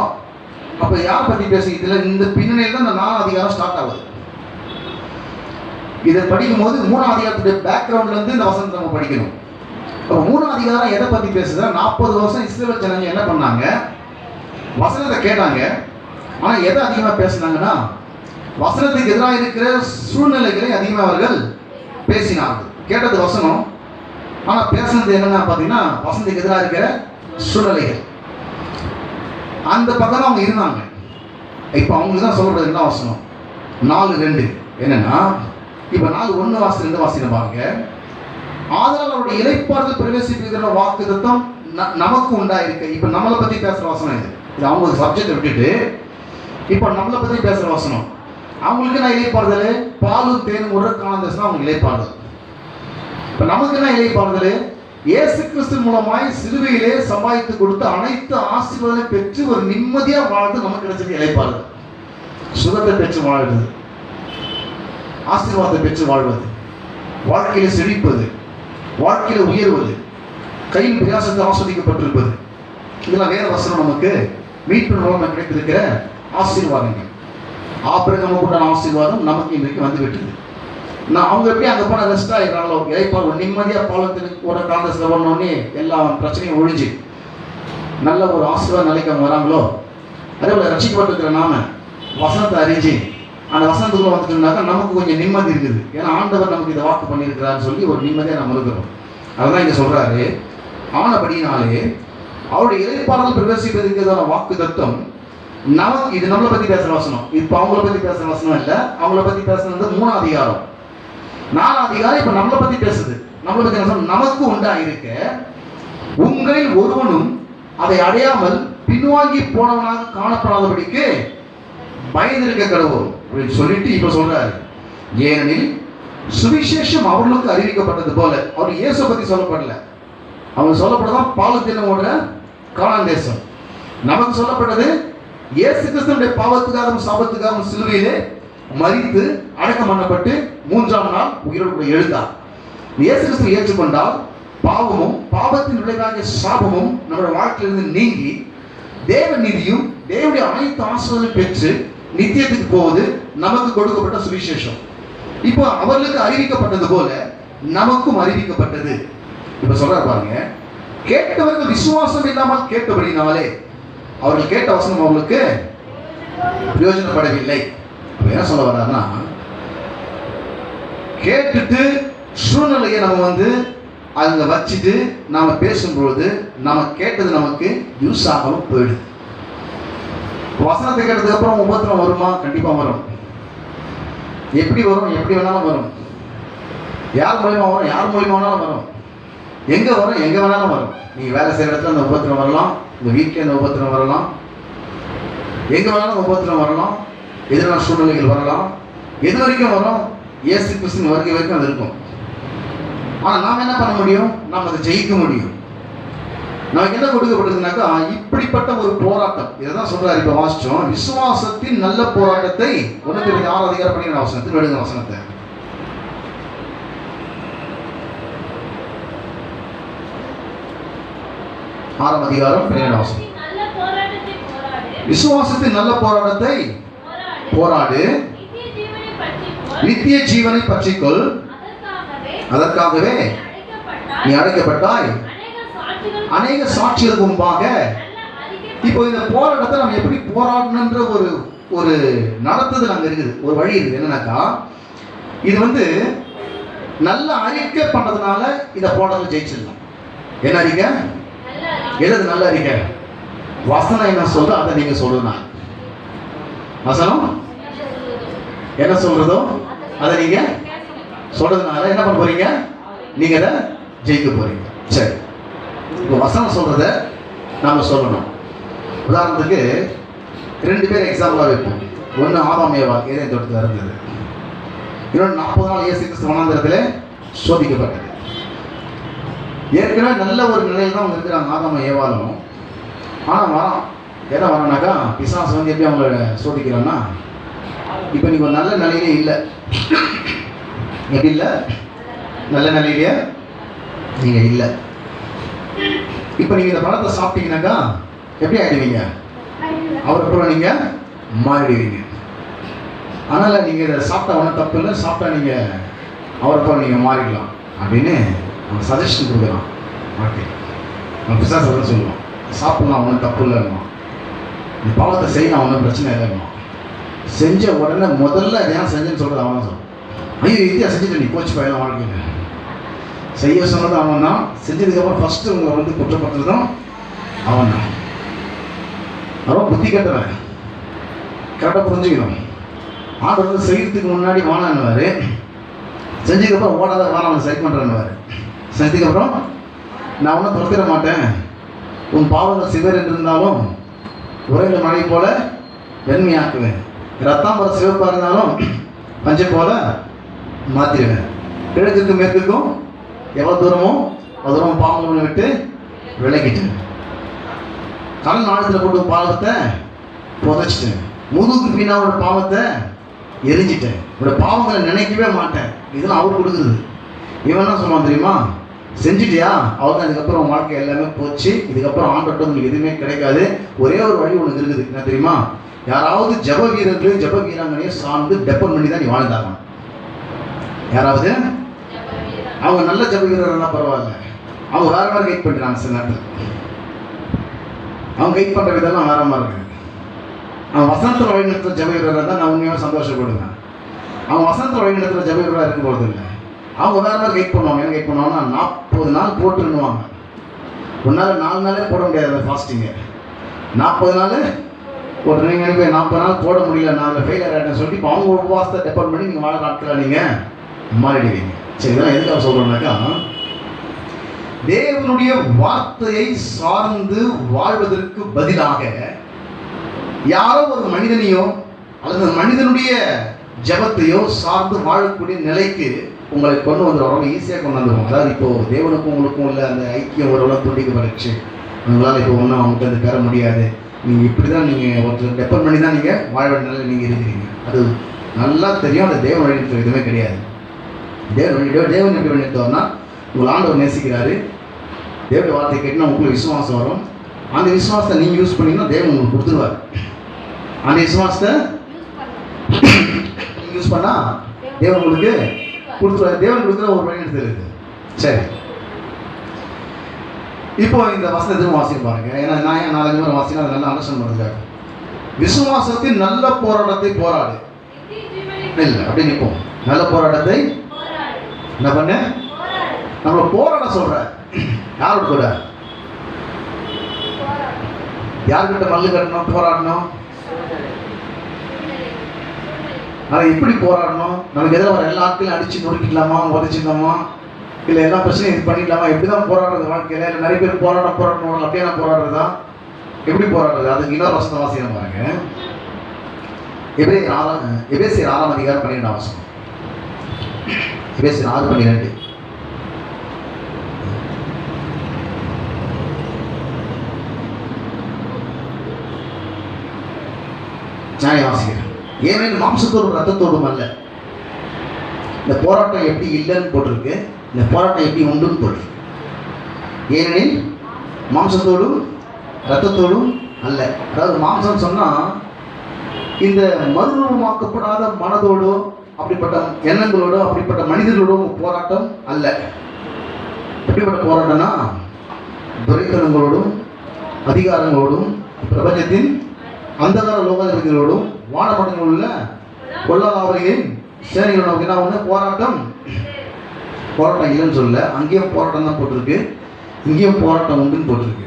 அப்ப யார் பத்தி பேச? இதுல இந்த பின்னணியில் தான் இந்த 4ஆம் அதிகாரம் ஸ்டார்ட் ஆகுது. இதை படிக்கும் போது 3ஆம் அதிகாரத்துடைய பேக்ரவுண்ட்ல இருந்து இந்த வசனத்தை நம்ம படிக்கணும். அப்ப 3ஆம் அதிகாரம் எதை பத்தி பேசுதா? 40 வருஷம் இஸ்ரவேல் ஜனங்க என்ன பண்ணாங்க? வசனத்தை கேட்டாங்க. ஆனா எதை அதிகமா பேசினாங்கன்னா, வசனத்துக்கு எதிராக இருக்கிற சூழ்நிலைகளை அதிகமாக அவர்கள் பேசினார்கள். கேட்டது வசனம், ஆனா பேசுனது என்னன்னா பாத்தீங்கன்னா வசனத்துக்கு எதிராக இருக்கிற சூழ்நிலைகள். அந்த பக்கம் அவங்க இருந்தாங்க. இப்ப அவங்களுக்கு தான் சொல்லப்படுது என்ன வசனம்? 4:2 என்னன்னா, இப்ப 4:1 வாசி 2 வாசின பாருங்க. ஆதலால் அவருடைய இளைப்பாறுதல் பிரவேசிக்கிற வாக்குத்தத்தம் நமக்கு உண்டாயிருக்கு. இப்ப நம்மளை பத்தி பேசுற வசனம் இது. இது அவங்க சப்ஜெக்ட் விட்டுட்டு இப்ப நம்மளை பத்தி பேசுற வசனம். அவங்களுக்கு நான் இளைப்பாறுதல் பாலும் தேனும் உடல் காணந்தா அவங்க இளைப்பாறுதல். இப்ப நமக்கு என்ன இளைப்பாறுதல்? இயேசு கிறிஸ்து மூலமாய் சிலுவையிலே சம்பாதித்து கொடுத்து அனைத்து ஆசீர்வாதங்களை பெற்று ஒரு நிம்மதியா வாழ்ந்து நமக்கு கிடைச்சது இளைப்பாறுதல். சுகத்தை பெற்று வாழ்வது, ஆசீர்வாதத்தை பெற்று வாழ்வது, வாழ்க்கையில செழிப்பது, வாழ்க்கையில உயர்வது, கையில் பிரயாசத்தை ஆஸ்வதிக்கப்பட்டிருப்பது, இதெல்லாம் வேற வசனம். நமக்கு மீட்பு மூலம் கிடைத்திருக்கிற ஆசீர்வாதங்கள். ஆபிரகாமுக்கு உண்டான ஆசீர்வாதம் நமக்கு இன்றைக்கு வந்து விட்டது. நான் அவங்க எப்படி அங்கே போன ரெஸ்ட் ஆகிடுறாங்களோ, இலைப்பால் நிம்மதியாக பாலத்திற்கு ஒரு காங்கிரஸில் பண்ணோடனே எல்லா பிரச்சனையும் ஒழிஞ்சு நல்ல ஒரு ஆசீர்வாத நிலைக்கு அவங்க வராங்களோ, அதே போல் ரட்சிக்கப்பட்டிருக்கிற நாம வசனத்தை அறிஞ்சு அந்த வசனத்துக்குள்ள வந்துட்டோம்னாக்கா நமக்கு கொஞ்சம் நிம்மதி இருக்குது. ஏன்னா ஆண்டவர் நமக்கு இதை வாக்கு பண்ணியிருக்கிறான்னு சொல்லி ஒரு நிம்மதியாக நம்ம இருக்கிறோம். அதுதான் இங்கே சொல்றாரு. ஆனபடினாலே அவருடைய இளைப்பாறுதல் பிரவேசிப்பதற்கான வாக்கு தத்துவம் நமக்கு, இது நம்மளை பற்றி பேசுகிற வசனம். இப்போ அவங்கள பற்றி பேசுகிற வசனம் இல்லை. அவங்கள பற்றி பேசுறது 3ஆம் அதிகாரம். 4ஆம் அதிகாரம் இப்ப நம்மளை பத்தி பேசுது. நம்மளை பத்தி நமக்கு உண்டாயிருக்க உங்களில் ஒருவனும் அதை அடையாமல் பின்வாங்கி போனவனாக காணப்படாதபடிக்கு பயந்திருக்க கடவுள் அப்படின்னு சொல்லிட்டு இப்ப சொல்றாரு. ஏனெனில் சுவிசேஷம் அவர்களுக்கு அறிவிக்கப்பட்டது போல, அவர் இயேசு பத்தி சொல்லப்படல. அவங்க சொல்லப்பட்டதான் பாலத்தீனம் ஓடுற கானான் தேசம். நமக்கு சொல்லப்பட்டது இயேசு கிறிஸ்துவினுடைய பாவத்துக்காகவும் சாபத்துக்காகவும் சிலுவையிலே மரித்து அடக்கம் பண்ணப்பட்டு 3ஆம் நாள் உயிரோடு எழுந்தார். இயேசு கிறிஸ்துவை ஏற்றுக்கொண்டால் பாவமும் பாவத்தின் விளைவாகிய சாபமும் நம்முடைய வாழ்க்கையிலிருந்து நீங்கி தேவ நீதியும் தேவனுடைய அனைத்து ஆசீர்வாதம் பெற்று நித்தியத்துக்கு போவது நமக்கு கொடுக்கப்பட்ட சுவிசேஷம். இப்போ அவர்களுக்கு அறிவிக்கப்பட்டது போல நமக்கும் அறிவிக்கப்பட்டது. இப்ப சொல்றாரு பாருங்க, கேட்டவர்கள் விசுவாசம் இல்லாமல் கேட்டபடினாலே அவர்கள் கேட்ட வசனம் அவர்களுக்கு பிரயோஜனப்படவில்லை. என்ன சொல்ல வர்றாருன்னா, கேட்டுட்டு சூழ்நிலையை நம்ம அங்க வச்சுட்டு நாம பேசும்பொழுது நாம கேட்டது நமக்கு யூஸ் ஆகாமல் போயிடுது. வசனத்தை கேட்டதுக்கு அப்புறம் உபத்திரம் வருமா? கண்டிப்பா வரும். எப்படி வரும்? எப்படி வேணாலும் வரும். யார் மூலியமா வரும்? யார் மூலியமா வேணாலும் வரும். எங்க வரும்? எங்க வேணாலும் வரும். நீங்க வேலை செய்யற இடத்துல அந்த உபத்திரம் வரலாம், உங்க வீட்டில் அந்த உபத்திரம் வரலாம், எங்க வேணாலும் உபத்திரம் வரலாம், எதிரான சூழ்நிலைகள் வரலாம். எது வரைக்கும் வரும்? இயேசு கிறிஸ்துவின் வருகை வரைக்கும் அது இருக்கும். ஆனா நாம என்ன பண்ண முடியும்? நாம் அதை ஜெயிக்க முடியும். நமக்கு என்ன கொடுக்கப்பட்டதுனாக்கா இப்படிப்பட்ட ஒரு போராட்டம். இதைதான் சொல்றாரு. இப்ப வாசிச்சோம், விசுவாசத்தின் நல்ல போராட்டத்தை 1 Corinthians 6 அதிகாரம் 12 வசனத்தில் எடுங்க. வசனத்தை 6ஆம் அதிகாரம் 12ஆம் வசனம். விசுவாசத்தின் நல்ல போராட்டத்தை போராடு, நித்திய ஜீவனை பற்றிக்கொள், அதற்காகவே நீ அழைக்கப்பட்டாய், அநேக சாட்சிகளுக்கு முன்பாக. இப்போ இந்த போராட்டத்தை நம்ம எப்படி போராடணுன்ற ஒரு நடத்துதல் அங்க இருக்குது, ஒரு வழி இருக்குது. என்னன்னாக்கா, இது நல்ல அறிக்கை பண்றதுனால இந்த போராட்டத்தை ஜெயிச்சிடலாம். என்ன அறிக்கை? எது நல்ல அறிக்கை? வசனம் என்ன சொல்றோ அதை நீங்க சொல்லணும். வசனம் என்ன சொல்றதோ அதை நீங்க சொல்றதுனால என்ன பண்ண போறீங்க? நீங்க அதை ஜெயிக்க போறீங்க. சரி, இப்போ வசனம் சொல்றத நாம சொல்லணும். உதாரணத்துக்கு 2 பேர் எக்ஸாம்பிளா வைப்போம். ஒன்று ஆதாம் ஏவாள் ஏதேன் தோட்டத்தில் இருந்தது. இன்னொன்று 40 நாள் இயேசு கிறிஸ்து வனாந்திரத்திலே சோதிக்கப்பட்டது. ஏற்கனவே நல்ல ஒரு நிலையில் தான் அவங்க இருக்கிறாங்க, ஆதாம் ஏவாளும். ஆனால் வரான், எதை வரானாக்கா, பிசாசு எப்படி அவங்கள சோதிக்கிறான்னா, இப்போ நீங்கள் ஒரு நல்ல நிலையிலே இல்லை. எப்படி இல்லை? நல்ல நிலையிலே நீங்கள் இல்லை. இப்போ நீங்கள் இந்த பழத்தை சாப்பிட்டீங்கன்னாக்கா எப்படி ஆகிடுவீங்க? அவரை போல நீங்கள் மாறிடுவீங்க. அதனால் நீங்கள் இதை சாப்பிட்டா ஒன்றும் தப்பு இல்லை, சாப்பிட்டா நீங்கள் அவரை போல நீங்கள் மாறிடலாம் அப்படின்னு அவன் சஜஷன் கொடுக்குறான். ஓகே, அவன் பிசாசு தான் சொல்லுவான், சாப்பிட்லாம் ஒன்றும் தப்பு இல்லைன்னா, இந்த பாவத்தை செய்யலாம் ஒன்றும் பிரச்சனை இல்லைன்னா. செஞ்ச உடனே முதல்ல ஏன் செஞ்சேன்னு சொல்கிறது அவன் தான் சொல்லுவான். ஐயோ இந்தியா செஞ்சுட்டு நீ போச்சு பயிலாம் வாழ்க்கையில் செய்ய சொன்னது அவன் தான். செஞ்சதுக்கப்புறம் ஃபஸ்ட்டு உங்களை குற்றப்படுத்துறதும் அவன் தான். அவன் புத்தி கட்டுறேன், கரெக்டாக புரிஞ்சுக்கணும். ஆர்டர் செய்கிறதுக்கு முன்னாடி வானான்னுவார், செஞ்சதுக்கப்புறம் ஓடாத வாரம் அவன் சரி பண்ணுறேன்னுவார். செஞ்சதுக்கப்புறம் நான் ஒன்றும் துரத்திட மாட்டேன், உன் பாவங்கள் சிவர் என்று இருந்தாலும் உரையில மழை போல வெண்மையாக்குவேன், ரத்தாம்பர சிவப்பாக இருந்தாலும் பஞ்சை போல மாற்றிடுவேன், கிழக்குக்கும் மேற்குக்கும் எவ்வளோ தூரமோ அவ்வளோ தூரம் பாவங்களை விட்டு விலகிட்டேன், கடல் ஆழத்தில் போட்டு பாவத்தை புதைச்சிட்டேன், முதுகுக்கு பின்னா ஒரு பாவத்தை எரிஞ்சிட்டேன், உங்களோட பாவங்களை நினைக்கவே மாட்டேன். இதெல்லாம் அவர் கொடுக்குறது. இவன் என்ன சொல்லுவான் தெரியுமா? செஞ்சுட்டியா அவர்தான், இதுக்கப்புறம் வாழ்க்கை எல்லாமே போச்சு, இதுக்கப்புறம் ஆண்டோட்டம் உங்களுக்கு எதுவுமே கிடைக்காது. ஒரே ஒரு வழி ஒன்று இருக்குது, என்ன தெரியுமா? யாராவது ஜப வீரர்கள் ஜப வீராங்கனையை சார்ந்து டெப்பன் பண்ணி தான் நீ வாழ்ந்தாகணும். யாராவது அவங்க நல்ல ஜப வீரர்னா பரவாயில்ல, அவங்க வேற மாதிரி கைட் பண்ணுறாங்க. சில நேரத்தில் அவங்க கைட் பண்ணுற விதம்லாம் வேற மாதிரி இருக்குது. அவன் வசனத்தில் வழிநடத்துகிற ஜப வீரராக இருந்தால் நான் உண்மையாக சந்தோஷப்படுவேன். அவங்க வசனத்தில் வழிநடத்துகிற ஜப வீரராக இருக்க போகிறது இல்லை. அவங்க வேறு மாதிரி கைட் பண்ணுவாங்க. என்ன கைட் பண்ணுவாங்கன்னா 40 நாள் போட்டுருன்னுவாங்க. ஒன்றால் 4 நாளே போட முடியாது ஃபாஸ்டிங்கு. 40 நாள் போட்டு நீங்கள் எனக்கு 40 நாள் போட முடியல, நான் அதில் ஃபெயிலியர் ஆகிட்டேன்னு சொல்லி இப்போ அவங்க உபவாசத்தை டெப்பன் பண்ணி நீங்கள் வாழ நாட்களில் நீங்கள் மாறிடுவீங்க. சரி, இதெல்லாம் எதுக்காக சொல்கிறோம்னாக்கா, தேவனுடைய வார்த்தையை சார்ந்து வாழ்வதற்கு பதிலாக யாரோ ஒரு மனிதனையோ அல்லது மனிதனுடைய ஜபத்தையோ சார்ந்து வாழக்கூடிய நிலைக்கு உங்களை கொண்டு வந்துடுவோம். ரொம்ப ஈஸியாக கொண்டு வந்துடுவோம். அதாவது இப்போது தேவனுக்கும் உங்களுக்கும் உள்ள அந்த ஐக்கியம் ஓரளவு துண்டிக்கப்பட்டுச்சு. உங்களால் இப்போ ஒன்றும் அவங்ககிட்ட அது பெற முடியாது. நீங்கள் இப்படி தான் நீங்கள் ஒருத்தர் டெப்பன் பண்ணி தான் நீங்கள் வாழ வேண்டிய நிலையில் நீங்கள் இருக்கிறீங்க. அது நல்லா தெரியும். அது தேவன் வழிநடத்துற எதுவுமே கிடையாது. தேவன் எப்படி வழிநடத்துவார்னா, உங்கள் ஆண்டவர் நேசிக்கிறாரு, தேவனுடைய வார்த்தை கேட்டுனா உங்களுக்கு விசுவாசம் வரும். அந்த விசுவாசத்தை நீங்கள் யூஸ் பண்ணிங்கன்னா தேவன் உங்களுக்கு கொடுத்துருவார். அந்த விசுவாசத்தை நீங்கள் யூஸ் பண்ணால் தேவன் உங்களுக்கு கொடுத்துருவார். தேவன் கொடுக்குற ஒரு வழிநடத்தல் இருக்குது. சரி, இப்போ இந்த வசனத்தையும் வாசிக்க பாருங்க. ஏன்னா நான் 4-5 முறை வாசிக்கலாம், அதை நல்லா அண்டர்ஸ்டாண்ட் பண்ணுறதுக்காக. விசுவாசத்தின் நல்ல போராட்டத்தை போராடு இல்லை அப்படி நிற்போம். நல்ல போராட்டத்தை என்ன பண்ண நம்மளை போராட சொல்ற. யாரோட கூட? யார்கிட்ட மல்லு கட்டணும், போராடணும்? ஆனால் எப்படி போராடணும்? நமக்கு எதிராக வர எல்லா ஆட்களையும் அடிச்சு நொறுக்கிடலாமா, உதச்சிடலாமா, இல்லை எல்லா பிரச்சனையும் இது பண்ணிடலாமா? எப்படி தான் போராடுறது வாழ்க்கையில்? இல்லை நிறைய பேர் போராடணும் அப்படியே நான் போராடுறதா? எப்படி போராடுறது? அதுக்கு இன்னொரு வசனம் வாசிக்கிறேன் பாருங்க. எபேசியர் 6ஆம் அதிகாரம் 12ஆம் வசனம். எபேசியர் 6:12. நான் வாசிக்கிறேன். ஏனெனில் மாம்சத்தோடும் ரத்தத்தோடும் அல்ல. இந்த போராட்டம் எப்படி இல்லைன்னு போட்டிருக்கு, இந்த போராட்டம் எப்படி உண்டுன்னு போட்டிருக்கு. ஏனெனில் மாம்சத்தோடும் இரத்தத்தோடும் அல்ல. அதாவது மாம்சம் சொன்னா இந்த மறுரூபமாக்கப்படாத மனதோடோ அப்படிப்பட்ட எண்ணங்களோடோ அப்படிப்பட்ட மனிதர்களோட போராட்டம் அல்ல. எப்படிப்பட்ட போராட்டம்னா துரைத்தனங்களோடும் அதிகாரங்களோடும் பிரபஞ்சத்தின் அந்தகார லோகங்களோடும் வானமண்டலங்களில் உள்ள கொள்ளலாவரியின் சேனைகளோட என்ன ஒன்று போராட்டம் இல்லைன்னு சொல்ல. அங்கேயும் போராட்டம் தான் போட்டிருக்கு, இங்கேயும் போராட்டம் உண்டுன்னு போட்டிருக்கு.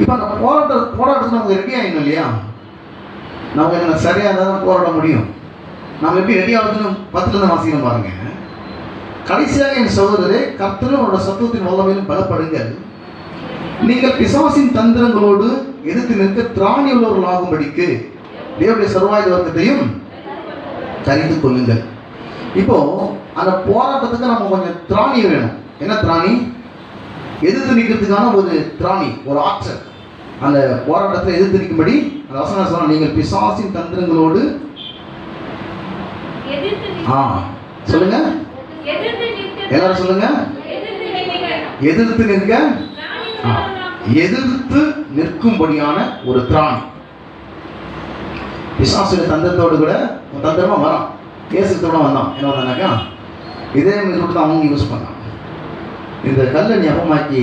இப்போ அந்த போராட்டத்துக்கு நமக்கு ரெடி ஆகிடும் இல்லையா? நமக்கு என்ன சரியாக இருந்தால் தான் போராட முடியும். நம்ம எப்படி ரெடி ஆகுதுன்னு 10லேருந்து வாசிக்கணும் பாருங்க. கடைசியாக என் சகோதரரே, கர்த்தரும் அவரோட சத்துவத்தின் வல்லமையிலும் பலப்படுங்கள். நீங்கள் பிசாசின் தந்திரங்களோடு எதிர்த்து நிற்க திராணி உள்ளவர்கள் ஆகும்படிக்கு தேவனுடைய சர்வாயுத வர்க்கத்தையும் தரித்து கொள்ளுங்கள். இப்போ அந்த போராட்டத்துக்கு நம்ம கொஞ்சம் திராணி வேணும். என்ன திராணி? எதிர்த்து நிற்கிறதுக்கான ஒரு திராணி, ஒரு ஆற்றல். அந்த போராட்டத்தில் எதிர்த்து நிற்கும்படி அந்த வசனம் சொன்னா, நீங்கள் பிசாசின் தந்திரங்களோடு சொல்லுங்க, எல்லாரும் சொல்லுங்க, எதிர்த்து நிற்க, எதிர்த்து நிற்கும்படியான ஒரு திராணி. பிசாசுடைய தந்திரத்தோடு கூட தந்திரமா வரான். கேசத்தோட வந்தான். என்ன வந்தானாக்கா, இதே மெத்தோடு தான் அவங்க யூஸ் பண்ணான். இந்த கல்லை நீ அப்பமாக்கி,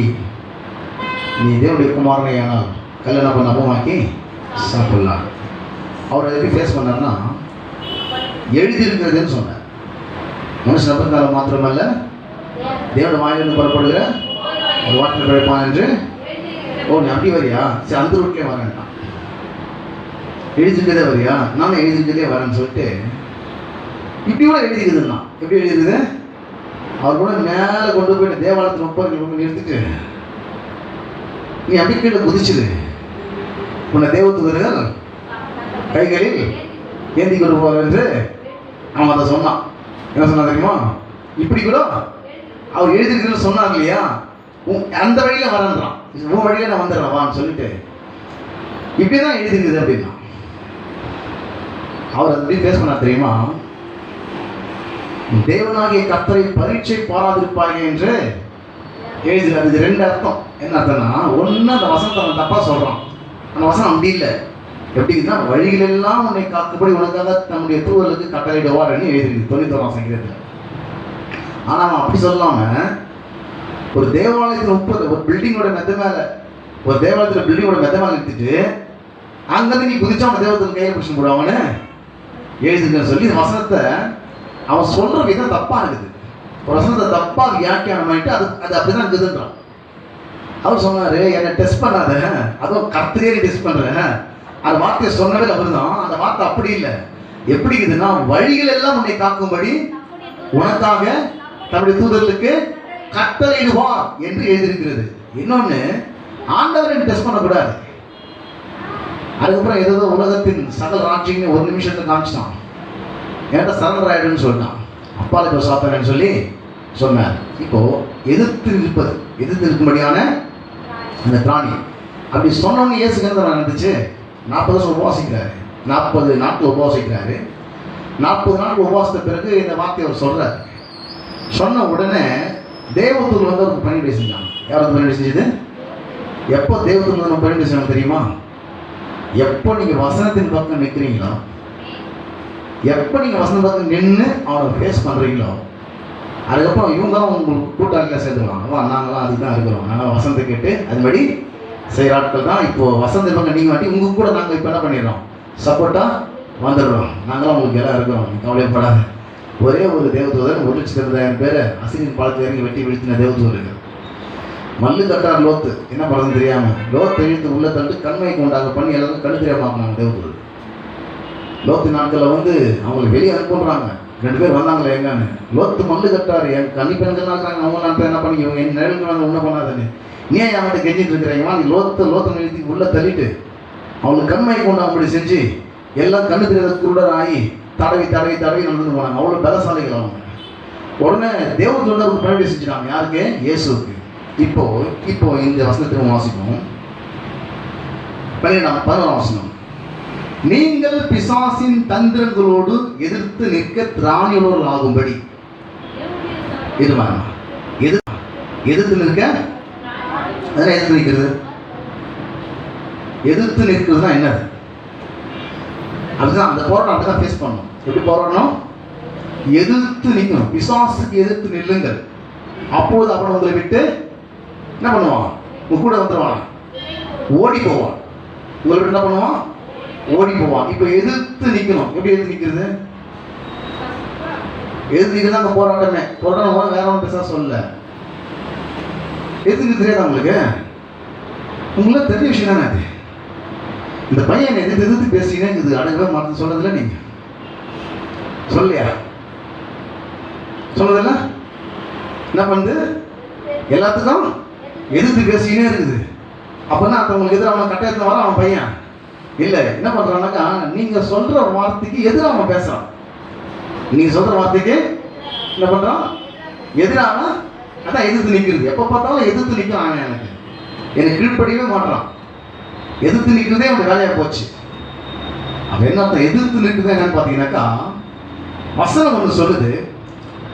நீ தேவனுடைய குமாரனை ஆனால் கல்லை என்ன பண்ண அப்பமாக்கி சாப்பிடலாம். அவர் எப்படி ஃபேஸ் பண்ணார்னா, எழுதியிருக்கிறதுன்னு சொன்னார். மனுஷன் நம்பத்தால மாத்திரமல்ல தேவனுடைய வாயிலிருந்து புறப்படுகிற ஒரு வார்த்தை பிழைப்பான் என்று. ஓ, நீ அப்படி வரியா? சரி, அந்த ரூட்லேயே வரேன்ட்டான். எழுதிருக்கதே வரியா? நானும் எழுதிருக்கதே வரேன்னு சொல்லிட்டு இப்படி கூட எழுதிக்குதுன்னா, எப்படி எழுதிருக்குது? அவர் கூட மேலே கொண்டு போயிட்டு தேவாலயத்தில் 30 கொண்டு நிறுத்திட்டு, நீ அப்படி கீழே குதிச்சுது, உன்னை தேவதூதர்கள் கைகளில் ஏந்தி கொண்டு போவார் என்று அவன் அதை சொன்னான். என்ன சொன்னா தெரியுமா? இப்படி கூட அவர் எழுதிருக்குன்னு சொன்னார் இல்லையா? அந்த வழியில வரன்றான், உன் வழியில நான் வந்துடுறேன் வான்னு சொல்லிட்டு இப்படிதான் எழுதிருக்குது அப்படின்னா. அவர் அப்படி பேச பண்ணார் தெரியுமா? தேவனாகிய கர்த்தரை பரீட்சை பாராதிருப்பாங்க என்று எழுதுகிறார். இது 2 அர்த்தம். என்ன அர்த்தம்னா, ஒன்று அந்த வசனத்தை அவன் தப்பா சொல்றான். அந்த வசனம் அப்படி இல்லை. எப்படின்னா, வழிகளெல்லாம் உன்னை காக்கும்படி உனக்காக நம்முடைய தூதர்களுக்கு கட்டளையிடுவார்னு எழுதிருக்கு 91ஆம் சங்கீதத்தில். ஆனா அவன் அப்படி சொல்லாம, ஒரு தேவாலயத்தில் 30 ஒரு பில்டிங்கோட மெத்த மேல, ஒரு தேவாலயத்தில் பில்டிங்கோட மெத்த மேல நிறுத்திட்டு அங்கிருந்து நீ குதிச்சா அவன் தேவத்தில் கையை பிடிச்சு போடுவான்னு எழுதிருக்கன்னு சொல்லி இந்த வசனத்தை அவன் சொல்ற விதம் தப்பா இருக்குது. ஒரு வசனத்தை தப்பா வியாக்கியானம் ஆயிட்டு அது அப்படிதான் இருக்குதுன்றான். அவர் சொன்னாரு, என்னை டெஸ்ட் பண்ணாத, அதுவும் கர்த்தரே டெஸ்ட் பண்றேன். அந்த வார்த்தையை சொன்னவே அவர்தான். அந்த வார்த்தை அப்படி இல்லை. எப்படி இருக்குதுன்னா, வழிகள் எல்லாம் உன்னை காக்கும்படி உனக்காக தன்னுடைய தூதர்களுக்கு கட்டளையிடுவார் என்று எழுதியிருக்கிறது. இன்னொன்னு, ஆண்டவரை டெஸ்ட் பண்ணக்கூடாது. அதுக்கப்புறம் ஏதோ உலகத்தின் சகல ராட்சியங்க ஒரு நிமிஷத்தை காமிச்சிட்டான். என்கிட்ட சரண்டர் ஆயிடுன்னு சொல்லிட்டான். அப்பாலுக்கு சாப்பிட்றேன்னு சொல்லி சொன்னார். இப்போ எதிர்த்து நிற்கும்படியான அந்த பிராணி அப்படி சொன்னோன்னு இயேசுக்கு நடந்துச்சு. 40 வருஷம் உபவாசிக்கிறாரு, 40 நாட்கள் உபவாசிக்கிறாரு. 40 நாட்கள் உபவாசத்த பிறகு இந்த வார்த்தையை அவர் சொல்றாரு. சொன்ன உடனே தேவதூதர் வந்து அவருக்கு பணிவிடை செஞ்சாங்க. யாராவது பணிவிடை செஞ்சது? எப்போ தேவதூதர் வந்து பணிவிடை செய்யணும் தெரியுமா? எப்போ நீங்க வசனத்தின் பக்கம் நிற்கிறீங்களோ, எப்போ நீங்க வசனம் பக்கம் நின்று அவனை ஃபேஸ் பண்றீங்களோ, அதுக்கப்புறம் இவங்க தான் உங்களுக்கு கூட்டாளியில் சேர்ந்துருவாங்க. வா, நாங்களாம் அதுக்கு தான் இருக்கிறோம், நாங்கள் வசனத்தை கேட்டு அதுபடி செய்கிற ஆட்கள் தான். இப்போ வசந்த பக்கம் நீங்கள் வாட்டி உங்க கூட நாங்கள் இப்போ என்ன பண்ணிடுறோம், சப்போர்ட்டாக வந்துடுறோம். நாங்களாம் உங்களுக்கு எல்லாம் இருக்கிறோம், நீ கவலைப்படாத. ஒரே ஒரு தேவதூதர் 1,20,000 பேரை அசிரியன் பாலத்தில் இறங்கி வெட்டி வீழ்த்தின தேவதூதர்கள். மல்லு கட்டார் லோத்து, என்ன பண்ணுறது தெரியாமல் லோத்து இழுத்து உள்ள தண்டு கண்மைக்கு உண்டாக பண்ணி எல்லாருக்கும் கண்ணு தெரியாம ஆக்குனாங்க தேவதூதர். லோத்து நாட்களில் வந்து அவங்களுக்கு வெளியே அனுப்புறாங்க. 2 பேர் வந்தாங்களே எங்கன்னு. லோத்து மல்லு கட்டாரு, என் கன்னி பெண்கள் இருக்கிறாங்க, அவங்க நாட்டில் என்ன பண்ணி இவங்க என் நிழலுக்கு வந்து ஒன்றும் பண்ணாதுன்னு நீ அவன்கிட்ட கெஞ்சிட்டு இருக்கிறீங்களா? நீ லோத்தை நிறுத்தி உள்ள தள்ளிட்டு அவங்களுக்கு கண்மைக்கு உண்டாகும்படி செஞ்சு எல்லாம் கண்ணு தெரியாத குருடர் ஆகி தடவி தடவி தடவி நடந்து போனாங்க. அவ்வளோ பலசாலிகள் அவங்க. உடனே தேவதூதருக்கு பணிவிடை செஞ்சுட்டாங்க. யாருக்கு? இயேசுக்கு. இப்போ இந்த வசனத்தை வாசிப்போம். 11ஆம் வசனம். நீங்கள் பிசாசின் தந்திரங்களோடு எதிர்த்து நிற்க திராணியுள்ளவர்கள் ஆகும்படி. எதிர்த்து நிற்க அதெல்லாம் எதிர்த்து நிற்கிறது. எதிர்த்து நிற்கிறது தான் என்னது? அதுதான் அந்த போராட்டம். அப்படிதான் ஃபேஸ் பண்ணணும். எப்படி போராடணும்? எதிர்த்து நிற்கணும். பிசாசுக்கு எதிர்த்து நில்லுங்கள். அப்போது அவன் உங்களை விட்டு என்ன பண்ணுவான்? உங்க கூட வந்துடுவான், ஓடி போவான். உங்களை விட்டு என்ன பண்ணுவான்? ஓடி போவான். இப்போ எதிர்த்து நிற்கணும். எப்படி எதிர்த்து நிற்கிறது? எதிர்த்து நிற்கிறது தான் போராட்டமே. போராட்டம் வேற ஒன்று பேச சொல்ல. எதுக்கு தெரியாதா உங்களுக்கு? உங்களுக்கு தெரிஞ்ச விஷயம் தானே அது. இந்த பையன் எதிர்த்து பேசினே இது அடங்கவே மாற்ற சொல்றதில்ல. நீங்க சொல்லையா? சொல்றதில்ல. என்ன பண்ணுது? எல்லாத்துக்கும் எதிர்த்து பேசினே இருக்குது. அப்பன்னா உங்களுக்கு எதிராக அவன் கட்டாயத்தில் வர அவன் பையன் இல்லை. என்ன பண்றான்னாக்கா, நீங்க சொல்ற வார்த்தைக்கு எதிராக அவன் பேசுறான். நீங்க சொல்ற வார்த்தைக்கு என்ன பண்றான்? எதிராக. அதான் எதிர்த்து நிற்கிறது. எப்போ பார்த்தாலும் எதிர்த்து நிற்கிறான். எனக்கு கீழ்ப்படியவே மாட்டான். எதிர்த்து நிற்கிறதே அவனுடைய வேலையாக போச்சு. அப்போ என்ன அர்த்தம்? எதிர்த்து நிற்கிறது என்னன்னு பார்த்தீங்கன்னாக்கா, வசனம் ஒன்று சொல்லுது,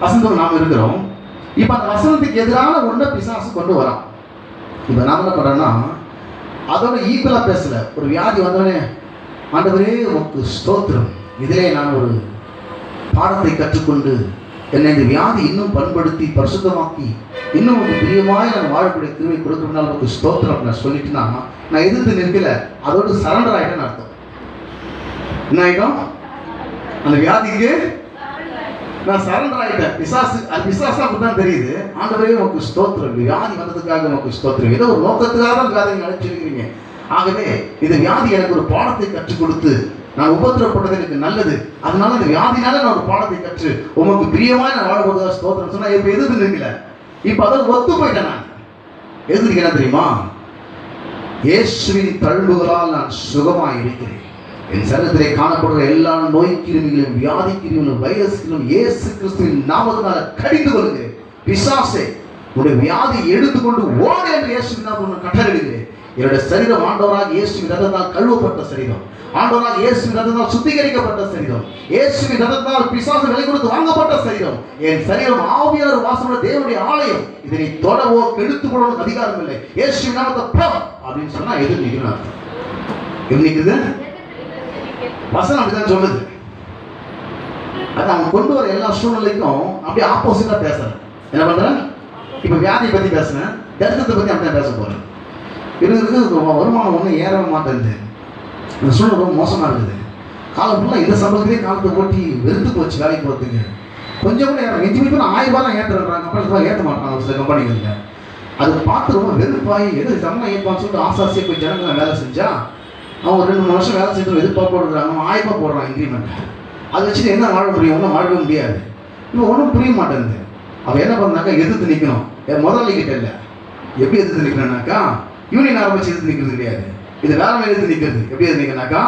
வசனத்தில் நாம் இருக்கிறோம். இப்போ அந்த வசனத்துக்கு எதிரான ஒன்றை பிசாசு கொண்டு வரான். இப்போ நான் என்ன பண்ணுறேன்னா, அதோட ஈக்குவலாக பேசல. ஒரு வியாதி வந்தவனே, ஆண்டவரே உனக்கு ஸ்தோத்திரம், இதிலே நான் ஒரு பாடத்தை கற்றுக்கொண்டு என்னை இந்த வியாதி இன்னும் பண்படுத்தி பரிசுத்தமாக்கி இன்னும் ஒரு பிரியமாய் நான் வாழக்கூடிய கிருபை கொடுக்கறதுனால உங்களுக்கு ஸ்தோத்திரம் நான் சொல்லிட்டுனா, நான் எதிர்த்து நிற்கல, அதோடு சரண்டர் ஆகிட்டேன்னு அர்த்தம். என்ன ஆகிட்டோம்? அந்த வியாதிக்கு நான் சரண்டர் ஆகிட்டேன். பிசாசு அப்படிதான் தெரியுது. ஆண்டவரே உங்களுக்கு ஸ்தோத்திரம், வியாதி வந்ததுக்காக உங்களுக்கு ஸ்தோத்திரம், ஏதோ ஒரு நோக்கத்துக்காக தான் வியாதி அழைச்சிருக்கிறீங்க. ஆகவே இந்த வியாதி எனக்கு ஒரு பாடத்தை கற்றுக் கொடுத்து நான் உபத்திரப்பட்டது எனக்கு நல்லது, அதனால இந்த வியாதினால நான் ஒரு பாடத்தை கற்று உமக்கு பிரியமாய் நான் வாழப்படுவதா ஸ்தோத்திரம் சொன்னா, இப்ப எதிர்த்து நிற்கல. இப்ப அதில் ஒத்து போயிட்டேன். நான் எதிர்த்து என்ன தெரியுமா? இயேசுவின் தழும்புகளால் நான் சுகமாய் இருக்கிறேன். என் சரீரத்திலே காணப்படுகிற எல்லா நோய் கிருமிகளும் வியாதி கிருமிகளும் வைரஸ்களும் இயேசு கிறிஸ்துவின் நாமத்தினால கடிந்து கொள்கிறேன். பிசாசே, உடைய வியாதி எடுத்துக்கொண்டு ஓடு என்று இயேசுவின் நாமத்தில் கட்டளையிடுகிறேன். என்னுடைய சரீரம் ஆண்டவராக இயேசுவின் ரத்தத்தால் கழுவப்பட்ட சரீரம், ஆண்டவராக இயேசுவின் ரத்தத்தால் சுத்திகரிக்கப்பட்ட சரீரம், இயேசுவின் ரத்தத்தால் பிசாசு விலை கொடுத்து வாங்கப்பட்ட சரீரம். என் சரீரம் ஆவியானவர் வாசமுள்ள தேவனுடைய ஆலயம். இதனை தொடவோ கெடுத்துக் கொள்ளவும் அதிகாரம் இல்லை. இயேசுவின் நாமத்தை போ அப்படின்னு சொன்னா எதிர் நிற்கணும் அர்த்தம். எது நிற்குது? வசனம் அப்படிதான் சொல்லுது. அது அவங்க கொண்டு வர எல்லா சூழ்நிலைக்கும் அப்படியே ஆப்போசிட்டா பேசுறேன். என்ன பண்றேன்? இப்ப வியாதியை பத்தி பேசுறேன், தரித்திரத்தை பத்தி அப்படிதான் பேச போறேன். இருக்கு வருமானம் ஒன்றும் ஏறவே மாட்டேங்குது. இந்த சூழ்நிலை ரொம்ப மோசமாக இருக்குது. காலம் ஃபுல்லாக இந்த சம்பளத்திலே காலத்தை ஓட்டி வெறுத்து போச்சு வேலைக்கு போகிறதுக்கு. கொஞ்சம் கூட ஏற எஞ்சி போய் 1000 ரூபா தான் ஏற்றுறாங்க. கம்பெனி ஏற்ற மாட்டாங்க சில கம்பெனிகளில். அதை பார்த்து ரொம்ப வெறுப்பாகி எது சம்பளம் ஏற்பான்னு சொல்லிட்டு ஆசாசியாக போய் ஜனங்களை வேலை செஞ்சா அவங்க 2-3 வருஷம் வேலை செஞ்சு எதிர்பார்ப்பு போடுறாங்க. 1000 ரூபா போடுறான் இன்க்ரிமெண்ட். அதை வச்சுட்டு என்ன வாழ முடியும்? ஒன்றும் வாழவே முடியாது. இப்போ ஒன்றும் புரிய மாட்டேங்குது. அவள் என்ன பண்ணாக்கா, எதிர்த்து நிற்கணும். முதலாளிகிட்ட இல்லை. எப்படி எதிர்த்து நிற்கிறேன்னாக்கா, யூனியன் ஆரம்பிச்சு எதிர்த்து நிற்கிறது கிடையாது. இது வேற மாதிரி எதிர்த்து நிற்கிறது. எப்படி எதிர்த்து நிற்கிறனாக்கா,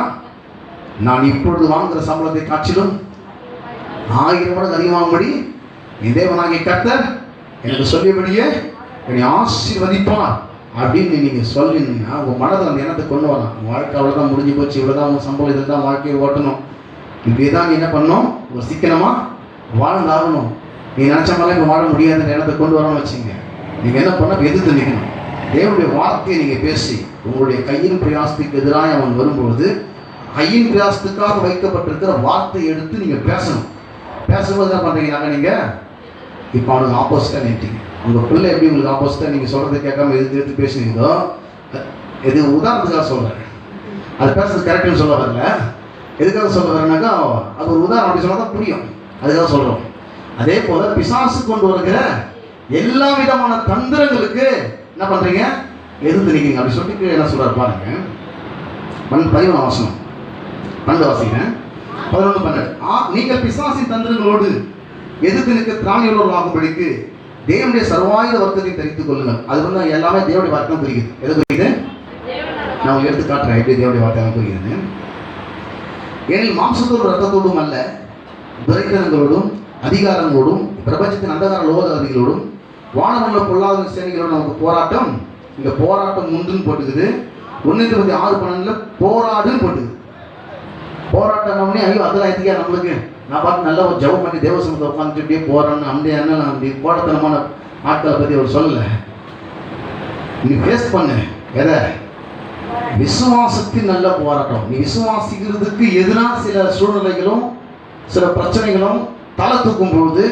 நான் இப்பொழுது வாங்குகிற சம்பளத்தை காட்டிலும் 1000 மடங்கு அதிகமாகும்படி என் தேவனாகிய கர்த்தர் எனக்கு சொல்லியபடியே என்னை ஆசீர்வதிப்பார் அப்படின்னு நீங்கள் சொல்லினீங்கன்னா உங்கள் மனதில் அந்த எண்ணத்தை கொண்டு வரலாம். வாழ்க்கை அவ்வளோதான் முடிஞ்சு போச்சு, இவ்வளோதான் உங்கள் சம்பளம், இதில் தான் வாழ்க்கையை ஓட்டணும், இப்படி தான் என்ன பண்ணணும், ஒரு சிக்கனமாக வாழ்ந்தாகணும். நீ நினச்ச மாதிரிலாம் இப்போ வாழ முடியாதுன்ற எண்ணத்தை கொண்டு வரணும்னு வச்சுங்க. நீங்கள் என்ன பண்ண, எதிர்த்து நிற்கணும். தேவனுடைய வார்த்தையை நீங்கள் பேசி உங்களுடைய கையின் பிரயாசத்துக்கு எதிராக அவன் வரும்பொழுது கையின் பிரயாசத்துக்காக வைக்கப்பட்டிருக்கிற வார்த்தையை எடுத்து நீங்கள் பேசணும். பேசும்போது என்ன பண்ணுறீங்கன்னாக்கா, நீங்கள் இப்போ அவனுக்கு ஆப்போசிட்டாக நிட்டீங்க. உங்கள் பிள்ளை எப்படி உங்களுக்கு ஆப்போசிட்டாக நீங்கள் சொல்கிறத கேட்காம எடுத்து பேசுனீங்களோ, இது உதாரணத்துக்காக சொல்கிறேன். அது பேசுறது கரெக்டுன்னு சொல்ல வரல. எதுக்காக சொல்ல வரேன்னாக்கா, அது ஒரு உதாரணம் அப்படி சொன்னால் தான் புரியும். அதுக்காக சொல்கிறோம். அதே போல் பிசாசு கொண்டு வருகிற எல்லா விதமான தந்திரங்களுக்கு என்ன பண்ணுறீங்க, எதிர்த்து நிற்கிறீங்க. அப்படி சொல்லிட்டு என்ன சொல்கிறார் பாருங்க. 11 வாசனம் 12 வாசிங்க. 11-12. நீங்கள் பிசாசின் தந்திரங்களோடு எதிர்த்து நிற்க திராணியுள்ளவர்களாகும்படிக்கு தேவனுடைய சர்வாயுத வர்க்கத்தை தரித்துக் கொள்ளுங்கள். அது வந்து எல்லாமே தேவனுடைய வார்த்தை குறிக்குது. எது குறிக்குது? நான் உங்களுக்கு எடுத்து காட்டுறேன் எப்படி தேவனுடைய வார்த்தை குறிக்குது. ஏனில் மாம்சத்தோடும் ரத்தத்தோடும் அல்ல, துரைத்தனங்களோடும் அதிகாரங்களோடும் பிரபஞ்சத்தின் அந்தகார லோகதிகளோடும் வானமல்ல பொல்லாத சேனைகளோடு நமக்கு போராட்டம். இந்த போராட்டம் உண்டுன்னு போட்டுக்குது. 1:6-12 போராடுன்னு போட்டுக்குது. போராட்டம் ஐயோ அதெல்லாம் எதுக்கா நம்மளுக்கு, நான் பார்த்து நல்லா ஒரு ஜபம் பண்ணி தேவசமத்தை உட்காந்துட்டு இப்படியே போகிறேன்னு அந்த என்ன அப்படி போராட்டத்தனமான ஆட்களை பற்றி அவர் சொல்லலை. நீ ஃபேஸ் பண்ணு. எதை? விசுவாசத்தின் நல்ல போராட்டம். நீ விசுவாசிக்கிறதுக்கு எதிராக சில சூழ்நிலைகளும் சில பிரச்சனைகளும் தலை தூக்கும் பொழுது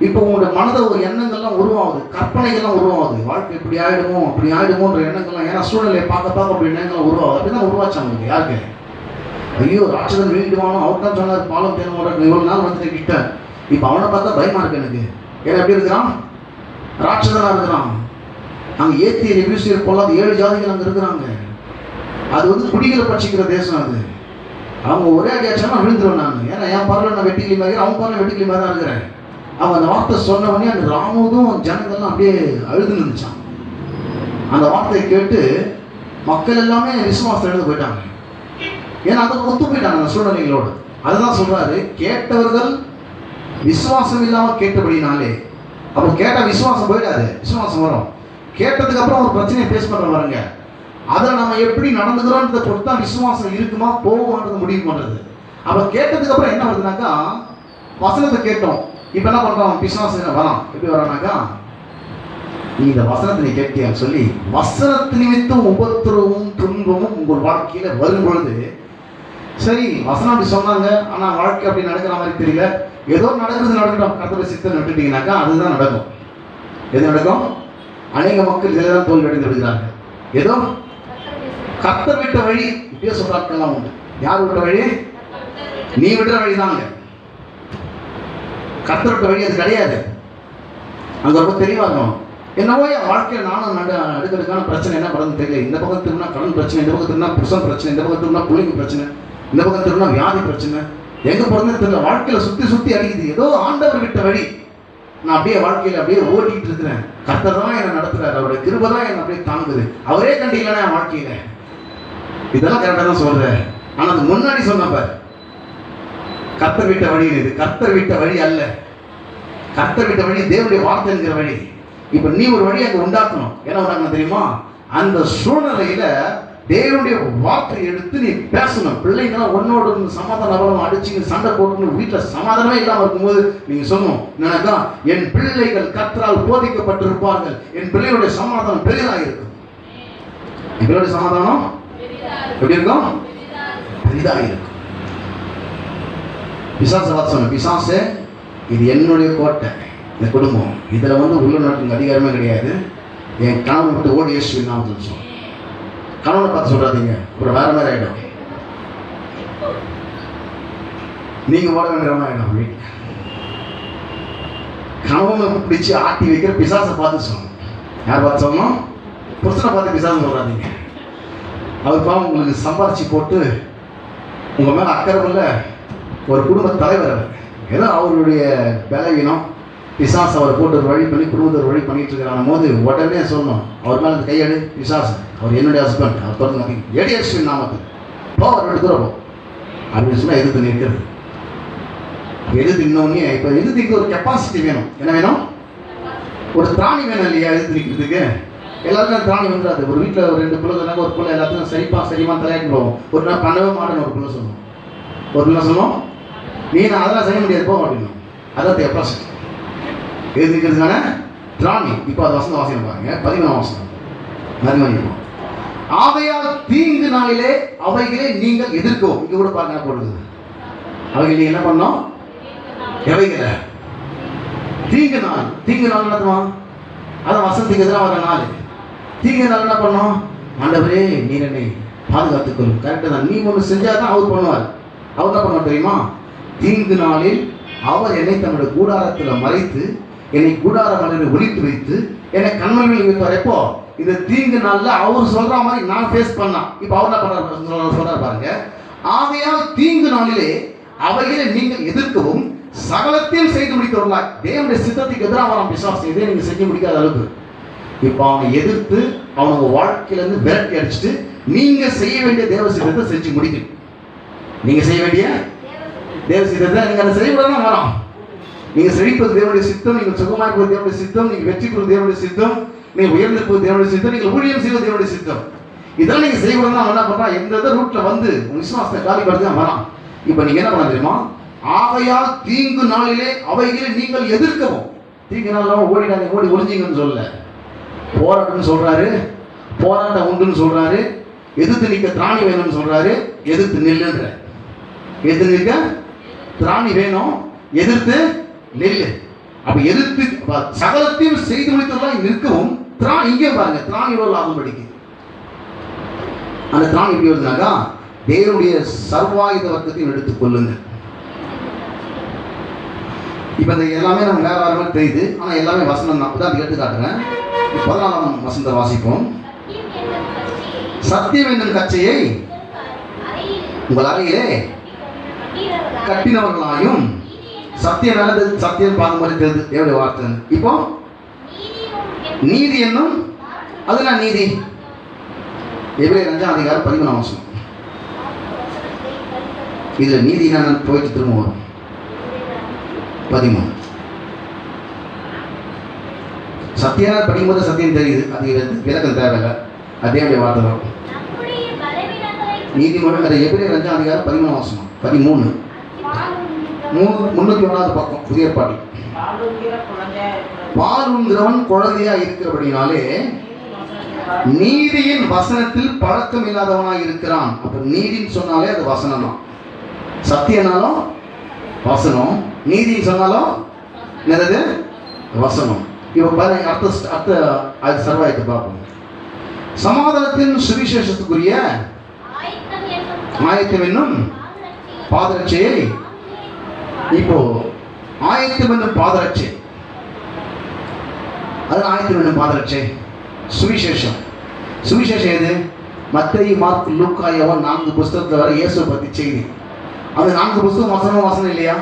இப்போ உங்களுடைய மனதை ஒரு எண்ணங்கள்லாம் உருவாகுது, கற்பனைகள்லாம் உருவாகுது. வாழ்க்கை இப்படி ஆகிடுமோ அப்படி ஆகிடுமோன்ற எண்ணங்கள்லாம், ஏன்னா சூழ்நிலையை பார்க்க அப்படி எண்ணங்கள்லாம் உருவாகுது. அப்படி தான் உருவாச்சாங்க. யாருக்கு? ஐயோ ராட்சதன் வீட்டுவானோ, அவர் தான் சொன்னார் பாலம் தேர்வு இவ்வளோ நாள் வந்துட்டு கிட்ட. இப்போ அவனை பார்த்தா பயமா இருக்கு எனக்கு. ஏன்னா எப்படி இருக்கிறான்? ராட்சதனாக இருக்கிறான். அங்கே ஏத்தியர் எபியூசியர் பொல்லாத 7 ஜாதிகள் அங்கே இருக்கிறாங்க. அது குடிகளை பட்சிக்கிற தேசம். அது அவங்க ஒரே அடியாச்சாலும் விழுந்துருவேன் நான். ஏன்னா என் பார்வை நான் வெட்டிக்கிளி மாதிரி, அவங்க பார்வை வெட்டிக்கிளி மாதிரி தான் இருக்கிறேன். அவங்க அந்த வார்த்தை சொன்ன உடனே அந்த ராணுவதும் ஜனங்கள்லாம் அப்படியே அழுது நின்றுச்சான். அந்த வார்த்தையை கேட்டு மக்கள் எல்லாமே விசுவாசம் எழுந்து போயிட்டாங்க. ஏன்னா அதை ஒத்து போயிட்டாங்க அந்த சூழ்நிலைகளோடு. அதுதான் சொல்றாரு, கேட்டவர்கள் விசுவாசம் இல்லாமல் கேட்டபடினாலே. அப்போ கேட்டால் விசுவாசம் போயிடாது, விசுவாசம் வரும். கேட்டதுக்கு அப்புறம் ஒரு பிரச்சனையை ஃபேஸ் பண்ணுற பாருங்க, அதை நம்ம எப்படி நடந்துக்கிறோன்றதை பொறுத்து தான் விசுவாசம் இருக்குமா போகுமான்றது முடிவு பண்ணுறது. அப்போ கேட்டதுக்கு அப்புறம் என்ன வருதுனாக்கா, வசனத்தை கேட்டோம், இப்போ என்ன பண்ணுறோம்? விசுவாசம் வரான். எப்படி வரானாக்கா, நீ இந்த வசனத்தை நீ கேட்டியான்னு சொல்லி வசனத்து நிமித்தம் உபத்திரவும் துன்பமும் உங்கள் வாழ்க்கையில் வரும் பொழுது, சரி வசனம் அப்படி சொன்னாங்க, ஆனால் வாழ்க்கை அப்படி நடக்கிற மாதிரி தெரியல, ஏதோ நடக்கட்டும் கர்த்தருடைய சித்தம் விட்டுட்டீங்கன்னாக்கா அதுதான் நடக்கும். எது நடக்கும்? அநேக மக்கள் இதில் தான் தோல்வி அடைந்து விடுகிறார்கள். ஏதோ கர்த்தர் விட்ட வழி. இப்படியே சொல்றாக்கெல்லாம் உண்டு. யார் விட்ட வழி? நீ விடுற வழிதாங்க. கர்த்தர் விட்ட வழி அது கிடையாது. அங்க ரொம்ப தெளிவா இருக்கணும். என்னவோ என் வாழ்க்கையில் நானும் அடுக்கடுக்கான பிரச்சனை என்ன பண்ணுறது தெரியல. இந்த பக்கம் திரும்பினா கடன் பிரச்சனை, இந்த பக்கம் திரும்பினா புருஷன் பிரச்சனை, இந்த பக்கம் திரும்பினா பிள்ளைங்க பிரச்சனை, இந்த பக்கம் திரும்பினா வியாதி பிரச்சனை, எங்க பிறந்தது தெரியல. வாழ்க்கையில சுத்தி அடிக்குது. ஏதோ ஆண்டவர் விட்ட வழி. நான் அப்படியே வாழ்க்கையில அப்படியே ஓட்டிட்டு இருக்கிறேன். கர்த்தர் தான் என்னை நடத்துறாரு, அவருடைய கிருபை தான் என்னை அப்படியே தாங்குது. அவரே கண்டிக்கலன்னா என் வாழ்க்கையில. இதெல்லாம் கரெக்டாக தான் சொல்றேன். ஆனா அது முன்னாடி சொன்னப்ப கர்த்தர் விட்ட வழி இது. கர்த்தர் விட்ட வழி அல்ல. கர்த்தர் விட்ட வழி தேவனுடைய வார்த்தை என்கிற வழி. இப்ப நீ ஒரு வழி அங்க உண்டாக்கணும். என்ன உண்டாக்கணும் தெரியுமா? அந்த சூழ்நிலையில தேவனுடைய வார்த்தை எடுத்து நீ பேசணும். பிள்ளைங்களாம் ஒன்னோட சமாதானம் அடிச்சு சண்டை போட்டு வீட்டில் சமாதானமே இல்லாமல் இருக்கும்போது நீங்க சொல்லணும், என்னக்கா என் பிள்ளைகள் கர்த்தரால் போதிக்கப்பட்டிருப்பார்கள், என் பிள்ளைகளுடைய சமாதானம் பெரிதாக இருக்கும். என் பிள்ளையுடைய சமாதானம் எப்படி இருக்கும்? பெரிதாக இருக்கும். பிசாசு சொன்ன, பிசாசு இது என்னுடைய கோட்டை, இந்த குடும்பம், இதுல உள்ள நாட்டுக்கு அதிகாரமே கிடையாது. என் கணவன் விட்டு ஓடி இயேசு நாமத்தில் சொன்னோம். கணவனை பார்த்து சொல்றாதீங்க, அப்புறம் வேற மாதிரி ஆயிடும். நீங்க ஓட வேண்டிய ஆயிடும். கணவனை பிடிச்சி ஆட்டி வைக்கிற பிசாசை பார்த்து சொல்லணும். யார் பார்த்து சொல்லணும்? புருஷனை பார்த்து பிசாசு சொல்றாதீங்க. அவர் பாவம் உங்களுக்கு சம்பாரிச்சு போட்டு உங்க மேல அக்கறை உள்ள ஒரு குடும்ப தலைவர் அவர். ஏதோ அவருடைய பலவீனம் பிசாசு அவரை போட்டு ஒரு வழி பண்ணி குடும்பத்தை ஒரு வழி பண்ணிட்டு இருக்கிறான போது உடனே சொல்லணும், அவர் மேலே கையெடு பிசாசு, அவர் என்னுடைய ஹஸ்பண்ட், அவர் தொடர்ந்து எடியர்ஸ் நாமத்து போ, அவர் எடுத்துறோம் அப்படின்னு சொன்னால் எதிர்த்து நிற்கிறது. எதிர்த்து இன்னொன்னே இப்போ எதிர்த்து ஒரு கெப்பாசிட்டி வேணும். என்ன வேணும்? ஒரு திராணி வேணும் இல்லையா எதிர்த்து நிற்கிறதுக்கு? எல்லாருக்கும் திராணி வந்துடாது. ஒரு வீட்டில் ஒரு 2 பிள்ளை சொன்னாங்க, ஒரு பிள்ளை எல்லாத்தையும் சரிமா தலையாட்டு போவோம். ஒரு நாள் பண்ணவே மாட்டேன்னு ஒரு பிள்ளை சொல்லுவோம். ஒரு பிள்ளை சொல்லுவோம், நீ நான் அதெல்லாம் செய்ய முடியாது போக அப்படின்னு. அதான் கெப்பாசிட்டி எழுதிக்கிறதுக்கான திராணி. இப்போ அது வசந்த வாசனை பாருங்க, 11ஆம் வசனம். நன்மணிப்போம். ஆகையால் தீங்கு நாளிலே அவைகளை நீங்கள் எதிர்க்கவும். இங்க கூட பாருங்க போடுது, அவைகள் நீங்க என்ன பண்ணோம்? எவைகளை? தீங்கு நாள். தீங்கு நாள் என்னதுமா? அதான் வசனத்துக்கு எதிராக வர நாள். தீங்கு நாள் என்ன பண்ணோம்? ஆண்டவரே நீர் என்னை பாதுகாத்துக்கொள்ளும். கரெக்டாக தான். நீ ஒன்று செஞ்சாதான் அவர் பண்ணுவார். அவர் என்ன பண்ணுவார் தெரியுமா? தீங்கு நாளில் அவர் என்னை தன்னுடைய கூடாரத்தில் மறைத்து என்னை கூடார மலையில் ஒழித்து வைத்து என்னை கண்மணியில் வைப்பார். எப்போ? இந்த தீங்கு நாளில் அவர் சொல்ற மாதிரி நான் ஃபேஸ் பண்ணா. இப்போ அவர் என்ன பண்றாரு சொல்றாரு பாருங்க. ஆகையால் தீங்கு நாளிலே அவைகளை நீங்கள் எதிர்க்கவும் சகலத்தையும் செய்து முடித்தவர்களா. தேவனுடைய சித்தத்துக்கு எதிராக வரான் பிசாசு. இதே நீங்க செஞ்சு முடிக்காத அளவுக்கு இப்போ அவனை எதிர்த்து அவனுங்க வாழ்க்கையிலேருந்து விரட்டி அடிச்சுட்டு நீங்க செய்ய வேண்டிய தேவ சித்தத்தை செஞ்சு முடிக்கணும். நீங்க செய்ய வேண்டிய தேவ சித்தத்தை நீங்க அதை செய்யக்கூடாதான் வரோம். நீங்க செழிப்பது தேவனுடைய சித்தம், நீங்க சுகமாக இருப்பது தேவனுடைய சித்தம், நீங்க வெற்றி பெறுவது தேவனுடைய சித்தம், நீங்க உயர்ந்திருப்பது தேவனுடைய சித்தம், நீங்க ஊழியம் செய்வது தேவனுடைய சித்தம். இதெல்லாம் நீங்க செய்யக்கூடாதான் என்ன பண்றான்? எந்த ரூட்ல வந்து விசுவாசத்தை காலி படுத்து வரான். இப்போ நீங்க என்ன பண்ண தெரியுமா? ஆகையால் தீங்கு நாளிலே அவைகளை நீங்கள் எதிர்க்கவும். தீங்கு நாள் ஓடிடாங்க, ஓடி ஒளிஞ்சிங்கன்னு சொல்லல. போராட்டம்னு சொல்றாரு, போராட்டம் உண்டுன்னு சொல்றாரு, எதிர்த்து நிற்க திராணி வேணும்னு சொல்றாரு, எதிர்த்து நில்லுன்ற. எதிர்த்து நிற்க திராணி வேணும், எதிர்த்து நெல்லு. அப்ப எதிர்த்து சகலத்தையும் செய்து முடித்ததெல்லாம் நிற்கவும் திராணி. இங்கே பாருங்க, திராணியோட லாபம் படிக்குது. அந்த திராணி எப்படி வருதுனாக்கா, தேவனுடைய சர்வாயுத வர்க்கத்தையும் எடுத்துக் கொள்ளுங்க. இப்ப இந்த எல்லாமே நம்ம வேற வேற மாதிரி தெரியுது, ஆனா எல்லாமே வசனம் தான். தான் எடுத்து காட்டுறேன். 14ஆம் வசனத்தை வாசிப்போம். சத்தியம் என்னும் கச்சையை உங்கள் அறையிலே கட்டினவர்களாயும், சத்தியம் நல்லது, சத்தியம் பார்க்கும்போது தெரியுது எவ்வளவு வார்த்தை. இப்போ நீதி என்னும், அதுதான் நீதி. எபிரேயர் 5ஆம் அதிகாரம் 13ஆம் வசனம். இதுல நீதி நான் போயிட்டு திரும்ப வரும். 13 சத்தியம் படிக்கும்போது சத்தியம் தெரியுது, அது விளக்கம் தேவையில்லை, அதே வார்த்தை தான். நீதிமன்றம் அதை எபிரேயர் 5ஆம் அதிகாரம் 13ஆம் வசனம். 13 301வது பக்கம் புதிய ஏற்பாட்டில். பாலுங்கிறவன் குழந்தையா இருக்கிறபடினாலே நீதியின் வசனத்தில் பழக்கம் இல்லாதவனாய் இருக்கிறான். அப்ப நீதின்னு சொன்னாலே அது வசனம் தான். சத்தியனாலும் வசனம், நீதின்னு சொன்னாலும் என்னது வசனம். இப்ப பாருங்க, அடுத்த அது சர்வாயத்தை பார்ப்போம். சமாதானத்தின் சுவிசேஷத்துக்குரிய ஆயத்தம் என்னும் பாதரட்சையை, இப்போ ஆயத்தம் என்னும் பாதரட்சை, அது ஆயத்தம் என்னும் பாதரட்சை சுவிசேஷம். சுவிசேஷம் எது? மத்தேயு, மார்க்கு, லூக்கா, யோவான் 4 புஸ்தகத்தில் வர இயேசுவை பற்றி செய்தி. அந்த 4 புஸ்தகம் வசனம் இல்லையா?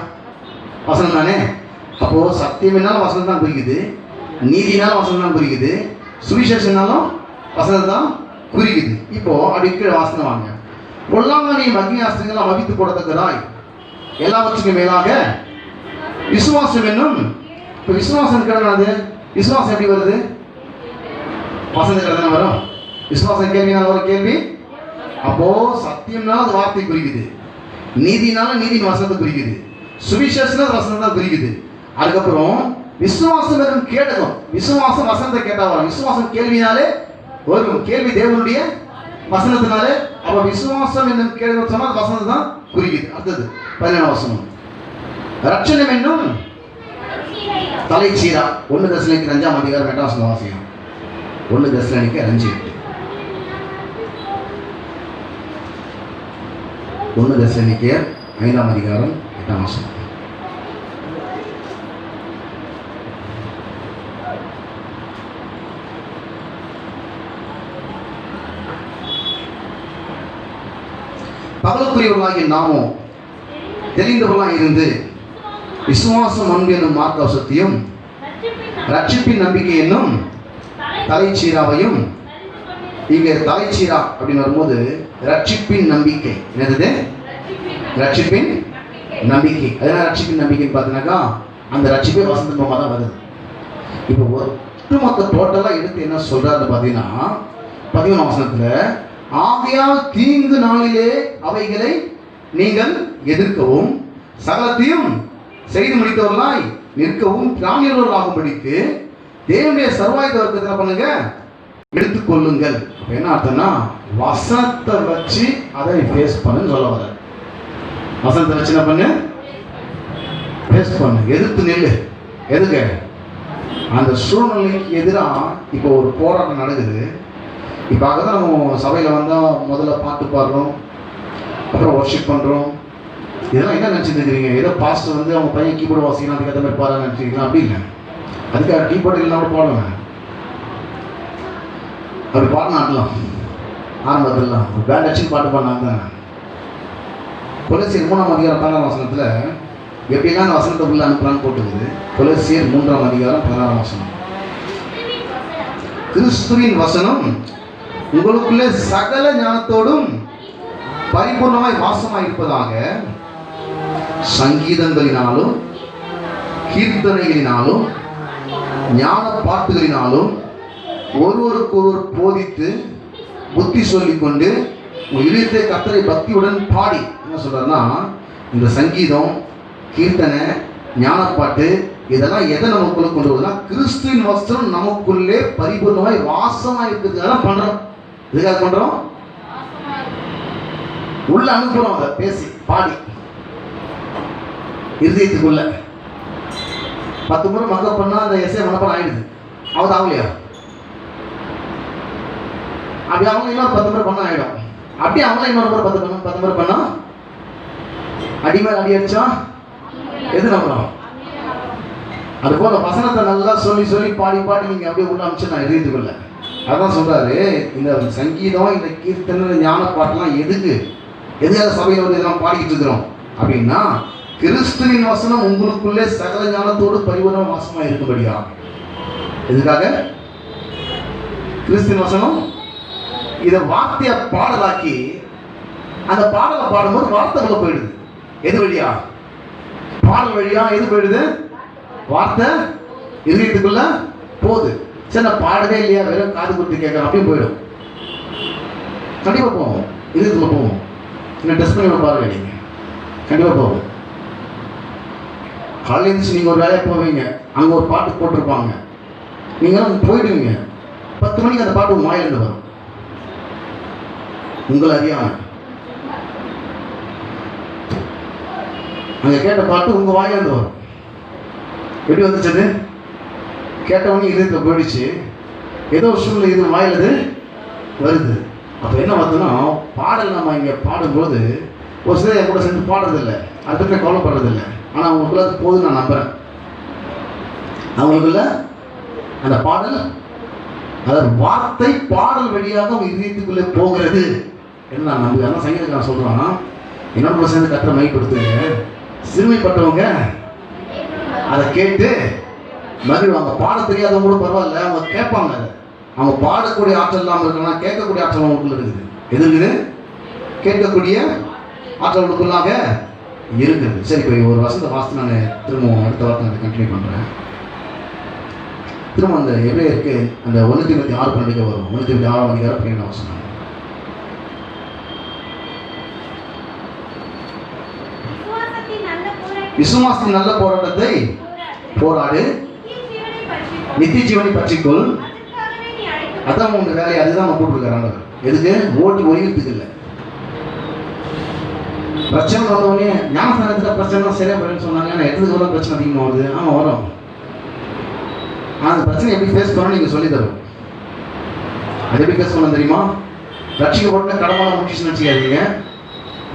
வசனம் தானே. அப்போ சத்தியம் என்னாலும் வசனம் தான் குறிக்குது, நீதினாலும் வசனம் தான் குறிக்குது, சுவிசேஷனாலும் வசனம் தான் குறிக்குது. இப்போ அடிக்கடி வாசனம் வாங்க. பொல்லாங்கனி மகியாஸ்திரங்களாம் மவித்து போடத்தக்கதாய் எல்லாவற்றுக்கும் மேலாக விசுவாசம் என்னும். இப்போ விசுவாசம் கிடையாது. விசுவாசம் எப்படி வருது? வசந்த கடனை வரும். விசுவாசம் கேள்வினால ஒரு கேள்வி. அப்போ சத்தியம்னால அது வார்த்தை குறிக்குது, நீதினால நீதியின் வசனத்தை குறிக்குது, சுவிசேஷம் வசனம் தான் குறிக்குது. அதுக்கப்புறம் விசுவாசம் வெறும் கேட்டதும், விசுவாசம் வசனத்தை கேட்டா வரும். விசுவாசம் கேள்வினாலே வரும், கேள்வி தேவனுடைய வசனத்தினாலே. அப்ப விசுவாசம் என்னும் கேள்வி சொன்னா வசனம் தான் குறிக்குது. அடுத்தது 17ஆம் வசனம். ரட்சணம் என்னும் தலைச்சீரா. 1 தெசலோனிக்கேயர் 5ஆம் அதிகாரம் 8ஆம் வசனம் வாசிக்கும். 1 தெசலோனிக்கேயர் 5:8. 1 தெசலோனிக்கேயர் 5ஆம் அதிகாரம் 8ஆம் வசனம். பகலுக்குரியவர்களாகிய நாமோ தெரிந்தவர்களாக இருந்து விசுவாசம், அன்பு என்னும் மார்க்கவசத்தையும் ரட்சிப்பின் நம்பிக்கை என்னும் தலைச்சீராவையும். இங்கே தலைச்சீரா அப்படின்னு வரும்போது ரட்சிப்பின் நம்பிக்கை என்னது? ரட்சிப்பின் நம்பிக்கை. அதனால ரட்சிப்பின் நம்பிக்கைன்னு பார்த்தீங்கன்னாக்கா அந்த ரட்சிப்பே வசந்தமாக தான் வருது. இப்போ ஒட்டுமொத்த டோட்டலாக எடுத்து என்ன சொல்றாருன்னு பார்த்தீங்கன்னா 11ஆம் வசனத்துல, ஆகையால் தீங்கு நாளிலே அவைகளை நீங்கள் எதிர்க்கவும் சகலத்தையும் செய்து முடித்தவர்களாய் நிற்கவும் திராணியர்களாகும்படிக்கு தேவனுடைய சர்வாயுத வர்க்கத்தை பண்ணுங்க, எடுத்துக்கொள்ளுங்கள். என்ன அர்த்தம்னா வசனத்தை வச்சு அதை ஃபேஸ் பண்ணுன்னு சொல்ல வர. வசனத்தை வச்சு என்ன பண்ணு? ஃபேஸ் பண்ணு, எதிர்த்து நெல்லு. எதுக்கு? அந்த சூழ்நிலைக்கு எதிராக இப்போ ஒரு போராட்டம் நடக்குது. இப்போ தான் நம்ம சபையில் வந்தால் முதல்ல பாட்டு பாடுறோம், அப்புறம் ஒர்ஷிப் பண்ணுறோம். இதெல்லாம் என்ன நினச்சிட்டு இருக்கிறீங்க? ஏதோ பாஸ்டர் வந்து அவங்க பையன் கீபோர்டு வாசிக்கலாம், அதுக்கு மாதிரி பாட நினச்சிக்கலாம். அப்படி இல்லை. அதுக்காக கீபோர்டு இல்லாமல் பாடுவேன். அப்படி பாடினா ஆடலாம். ஆரம்பத்திலாம் ஒரு பேண்ட் அடிச்சு பாட்டு பாடினாங்க தானே. கொலோசியர் 3ஆம் அதிகாரம் 16ஆம் வசனத்தில் எப்படிலாம் அந்த வசனத்தை உள்ள அனுப்புறான்னு போட்டுக்குது. கொலோசியர் 3ஆம் அதிகாரம் 16ஆம் வசனம். கிறிஸ்துவின் வசனம் உங்களுக்குள்ளே சகல ஞானத்தோடும் பரிபூர்ணமாய் வாசமாய் இருப்பதாக சங்கீதங்களினாலும் கீர்த்தனைகளினாலும் ஞான பாட்டுகளினாலும் ஒருவருக்கொருவர் போதித்து புத்தி சொல்லிக்கொண்டு உங்கள் இதயத்தை கர்த்தரை பக்தியுடன் பாடி. என்ன சொல்றாருன்னா, இந்த சங்கீதம், கீர்த்தனை, ஞானப்பாட்டு, இதெல்லாம் எதை நமக்குள்ள கொண்டு வருதுன்னா, கிறிஸ்துவின் வஸ்திரம் நமக்குள்ளே பரிபூர்ணமாய் வாசமாய் இருக்கிறதுனால பண்றோம். எதுக்காக பண்றோம்? உள்ள அனுப்புறோம். அதை பேசி பாடி இருதயத்துக்குள்ள 10 முறை மக்கப் பண்ணா அந்த எஸ்ஏ மனப்பாடம் ஆயிடுது. அவன் ஆகலையா? அப்படி அவங்க இன்னொரு 10 முறை பண்ண ஆயிடும். அப்படியே அவங்கள இன்னொரு முறை 10 முறை பண்ணா அடி மேல் அடி அடிச்சா எது நம்புறோம்? அது போல வசனத்தை நல்லா சொல்லி சொல்லி பாடி பாடி நீங்க அப்படியே உள்ள அமிச்சு நான் எழுதிட்டுக்கொள்ள. அதான் சொல்றாரு, இந்த சங்கீதம், இந்த கீர்த்தனை, ஞான பாட்டெல்லாம் எதுக்காக சபையில் வந்து இதெல்லாம் பாடிக்கிட்டு இருக்கிறோம் அப்படின்னா, கிறிஸ்துவின் வசனம் உங்களுக்குள்ளே சகல ஞானத்தோடு பரிபூர்ண வாசமா இருக்கும்படியா. எதுக்காக? கிறிஸ்துவின் வசனம் இதை வார்த்தைய பாடலாக்கி அந்த பாடலை பாடும்போது வார்த்தைக்குள்ள போயிடுது. எது வழியா? பாடல் வழியா. எது போயிடுது? வார்த்தை இதயத்துக்குள்ள போகுது. சரி, நான் பாடவே இல்லையா, வெறும் காது கொடுத்து கேட்கறேன், அப்படியும் போயிடும். கண்டிப்பா போவோம், இதயத்துக்குள்ள போவோம். இன்னும் டெஸ்ட் பண்ணி பாருங்க, நீங்க கண்டிப்பா போவோம். காலையில் எழுந்துச்சு நீங்க ஒரு வேலையை போவீங்க, அங்க ஒரு பாட்டு போட்டிருப்பாங்க, நீங்க போயிடுவீங்க. 10 மணிக்கு அந்த பாட்டு உங்க வாயிலிருந்து வரும், உங்களை அறியாம. அங்க கேட்ட பாட்டு உங்க வாயிலிருந்து வரும். எப்படி வந்துச்சது? கேட்டவொடனே இதயத்துல போயிடுச்சு. ஏதோ ஒரு சூழ்நிலை இது வாயிலது வருது. அப்போ என்ன பார்த்தோன்னா, பாடல் நம்ம இங்கே பாடும்போது ஒரு சில கூட சேர்ந்து பாடுறதில்லை, அதை பற்றி கவலைப்படுறதில்லை. ஆனால் அவங்களுக்குள்ள அது போதும் நான் நம்புகிறேன். அவங்களுக்குள்ள அந்த பாடல், அதாவது வார்த்தை பாடல் வழியாக அவங்க இதயத்துக்குள்ளே போகிறது என்று நான் நம்புகிறேன். ஆனால் சங்கீதக்காரன் சொல்கிறான், என்னோட கூட சேர்ந்து கற்ற மை கொடுத்துங்க, சிறுமைப்பட்டவங்க அதை கேட்டு மகிழ்வாங்க. பாட தெரியாதவங்க கூட பரவாயில்ல, அவங்க கேட்பாங்க. அதை அவங்க பாடக்கூடிய ஆற்றல் இல்லாமல் இருக்கலாம், கேட்கக்கூடிய ஆற்றல் அவங்களுக்குள்ள இருக்குது. எது இருக்குது? கேட்கக்கூடிய ஆற்றல் அவங்களுக்குள்ளாக இருக்குது. சரி, இப்போ ஒரு வசந்த வாசத்தை நான் திரும்பவும் அடுத்த வார்த்தை நான் கண்டினியூ பண்ணுறேன். திரும்ப அந்த எப்படி இருக்கு, அந்த 126 பண்டிகை வரும். 126 அதிகாரம் 12 வசனம். விசுவாசத்தின் நல்ல போராட்டத்தை போராடு, நித்திய ஜீவனை பற்றிக்கொள். அதான் உங்க வேலையை, அதுதான் நம்ம கூப்பிட்டுருக்காரு. எதுக்கு? ஓட்டி ஒழிக்கிறதுக்கு இல்லை. பிரச்சனை வந்தவொடனே ஞானஸ்தானத்தில் பிரச்சனை சரியா போயின்னு சொன்னாங்க. ஆனால் எதுக்கு வரும் பிரச்சனை அதிகமாக வருது? ஆமாம் வரும். அந்த பிரச்சனை எப்படி ஃபேஸ் பண்ணணும் நீங்கள் சொல்லி தரும். அது எப்படி ஃபேஸ் பண்ண தெரியுமா? ரட்சிக்கப்பட்ட கடமான முடிச்சுன்னு வச்சுக்காதீங்க.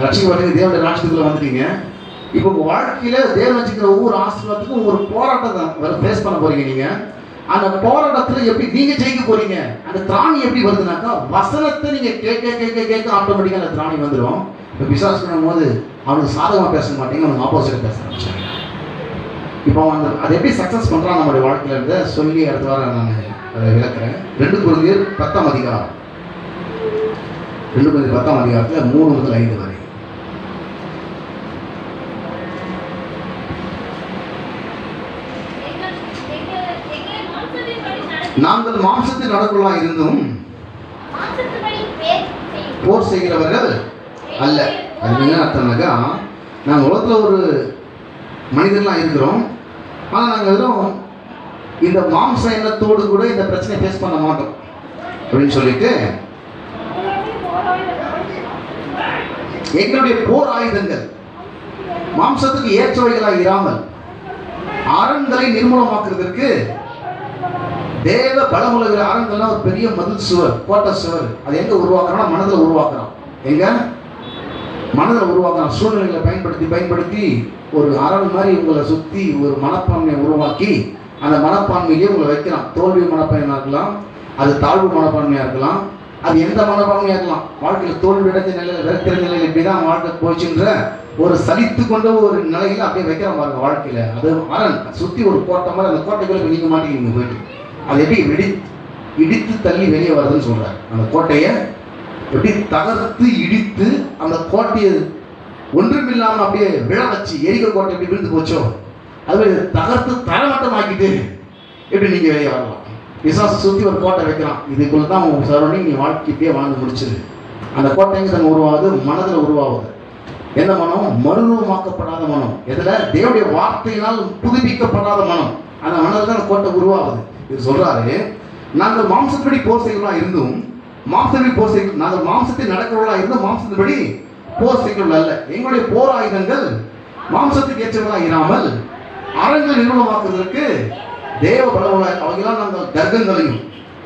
ரட்சிக்கப்பட்டு தேவனுடைய ராட்சியத்துக்குள்ள வந்துட்டீங்க. இப்போ உங்கள் வாழ்க்கையில் தேவன் வச்சுக்கிற ஒவ்வொரு ஆசீர்வாதத்துக்கும் ஒரு போராட்டத்தை ஃபேஸ் பண்ண போறீங்க. நீங்கள் அந்த போராட்டத்தில் எப்படி நீங்கள் ஜெயிக்க போறீங்க? அந்த திராணி எப்படி வருதுனாக்கா, வசனத்தை நீங்கள் கேட்க கேட்க கேட்க ஆட்டோமேட்டிக்காக அந்த திராணி வந்துடும். இப்போ விசுவாசம் பண்ணும்போது அவனுக்கு சாதகமாக பேச மாட்டீங்க, அவனுக்கு ஆப்போசிட்டாக பேச ஆரம்பிச்சாங்க. இப்போ அவன் அதை எப்படி சக்ஸஸ் பண்ணுறான் நம்மளுடைய வாழ்க்கையில் இருந்த சொல்லி அடுத்த வாரம் நான் அதை விளக்குறேன். 2 கொரிந்தியர் 10ஆம் அதிகாரம், 2 கொரிந்தியர் 10ஆம் அதிகாரத்தில் 3 முதல் 5 வரை. நாங்கள் மாம்சத்தில் நடக்கலாம் இருந்தும் போர் செய்கிறவர்கள் அல்ல. அது என்ன அர்த்தம்னாக்கா, நாங்கள் உலகத்தில் ஒரு மனிதர்லாம் இருக்கிறோம், ஆனால் நாங்கள் வெறும் இந்த மாம்ச எண்ணத்தோடு கூட இந்த பிரச்சனையை ஃபேஸ் பண்ண மாட்டோம் அப்படின்னு சொல்லிட்டு, எங்களுடைய போர் ஆயுதங்கள் மாம்சத்துக்கு ஏற்றவைகளாக இராமல் அரண்களை நிர்மூலமாக்குறதுக்கு தேவ பலமுள்ள அரண்கள்னா ஒரு பெரிய மதில் சுவர், கோட்டை சுவர். அது எங்க உருவாக்குறோம்னா மனதில் உருவாக்குறோம். எங்க மனதில் உருவாக்குறோம். சூழ்நிலைகளை பயன்படுத்தி ஒரு அரண் மாதிரி உங்களை சுற்றி ஒரு மனப்பான்மையை உருவாக்கி அந்த மனப்பான்மையிலேயே உங்களை வைக்கலாம். தோல்வி மனப்பான்மையாக இருக்கலாம், அது தாழ்வு மனப்பான்மையாக இருக்கலாம், அது எந்த மனப்பான்மையாக இருக்கலாம். வாழ்க்கையில் தோல்வி அடைஞ்ச நிலையில், வெறுக்கிற நிலையில் இப்படிதான் வாழ்க்கை போச்சுன்ற ஒரு சலித்து கொண்ட ஒரு நிலையில் அப்படியே வைக்கிற பாருங்க வாழ்க்கையில். அது அரண் சுற்றி ஒரு கோட்டை மாதிரி, அந்த கோட்டைக்குள்ள நீங்க மாட்டீங்க போயிட்டு. அது எப்படி இடித்து தள்ளி வெளியே வருதுன்னு சொல்றாரு. அந்த கோட்டையை எப்படி தகர்த்து இடித்து அந்த கோட்டையை ஒன்றுமில்லாமல் அப்படியே விழ வச்சு, எரிக்க கோட்டை எப்படி விழுந்து போச்சோ அது தகர்த்து தரமட்டமாக்கிட்டு எப்படி நீங்க வெளியே வரலாம். விசுவாச சுற்றி ஒரு கோட்டை வைக்கலாம். இதுக்குள்ள தான் உங்க சரௌண்டிங் நீ வாழ்க்கையே வாழ்ந்து முடிச்சிரு. அந்த கோட்டைங்க தன் உருவாகுது, மனதில் உருவாகுது. எந்த மனம்? மறுரூபமாக்கப்படாத மனம். எதுல? தேவனுடைய வார்த்தையினால் புதுப்பிக்கப்படாத மனம். அந்த மனதில் தான் கோட்டை உருவாகுது. இது சொல்றாரு, நாங்கள் மாம்சப்படி போர் செய்கிறவர்களா இருந்தும் மாம்சப்படி போர் செய்ய, நாங்கள் மாம்சத்தை நடக்கிறவர்களா இருந்தும் மாம்சத்தின்படி போர் செய்கிறவர்கள் அல்ல. எங்களுடைய போர் ஆயுதங்கள் மாம்சத்துக்கு ஏற்றவர்களா இராமல் அரண்கள் நிர்மூலமாக்குவதற்கு தேவ பலமுள்ள அவைகளால் நாங்கள் தர்க்கங்களையும்.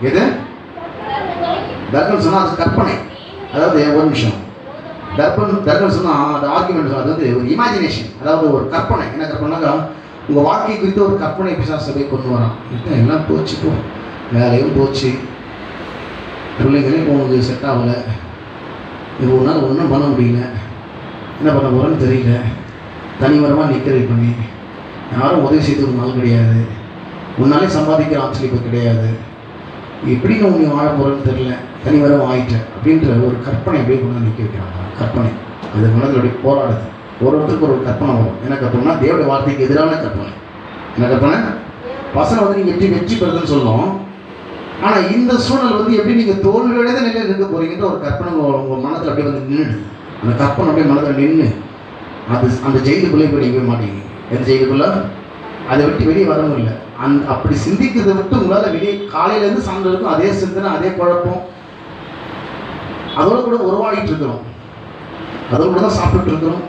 எது தர்க்கம் சொன்னா? அது கற்பனை. அதாவது ஒரு நிமிஷம், தர்க்கம் சொன்னா அது ஆர்குமெண்ட், அது வந்து ஒரு இமேஜினேஷன், அதாவது ஒரு கற்பனை. என்ன கற்பனைனாக்கா, உங்க வாழ்க்கை குறித்து ஒரு கற்பனை பிசாசு போய் கொண்டு வரான். எல்லாம் போச்சு, போ வேலையும் போச்சு, பிள்ளைங்களையும் உங்களுக்கு செட் ஆகலை, இது ஒரு நாள் ஒன்றும் பண்ண முடியல, என்ன பண்ண போகிறேன்னு தெரியல, தனிமரமாக நிற்கிறது பண்ணி யாரும் உதவி செய்து ஒரு நாள் கிடையாது, உன்னாலே சம்பாதிக்கிற ஆட்சி இப்போ கிடையாது, எப்படின்னு உன்னை வாழ போகிறேன்னு தெரியல, தனிமரம் ஆயிட்டேன் அப்படின்ற ஒரு கற்பனை அப்படியே கொண்டு நிற்க வைக்கிறாங்க. கற்பனை அது மனதில் அப்படியே போராடுது. ஒருத்தருக்கு ஒரு கற்பனை வரும். என்ன கற்பனைனா? தேவனுடைய வார்த்தைக்கு எதிரான கற்பனை. என்ன கற்பனை? பசங்க வந்து நீங்கள் எப்படி வெற்றி பெறுதுன்னு சொல்லணும், ஆனால் இந்த சூழல் வந்து எப்படி நீங்கள் தோல்வியடைந்த நிலையில் இருக்க போறீங்கன்ற ஒரு கற்பனை உங்கள் மனதில் அப்படியே வந்து நின்று, அந்த கற்பனை அப்படியே மனதில் நின்று அது அந்த ஜெயிலுக்குள்ளே போய் நிற்க மாட்டீங்க. எந்த ஜெயிலுக்குள்ள? அதை விட்டு வெளியே வர முடியல. அப்படி சிந்திக்கிறதை விட்டு உங்களால் வெளியே காலையிலேருந்து சாயந்தரம் இருக்கும் அதே சிந்தனை, அதே குழப்பம், அதோட கூட உருவாடிட்டு இருக்கிறோம், அதோட கூட தான் சாப்பிட்டுட்டு இருக்கிறோம்,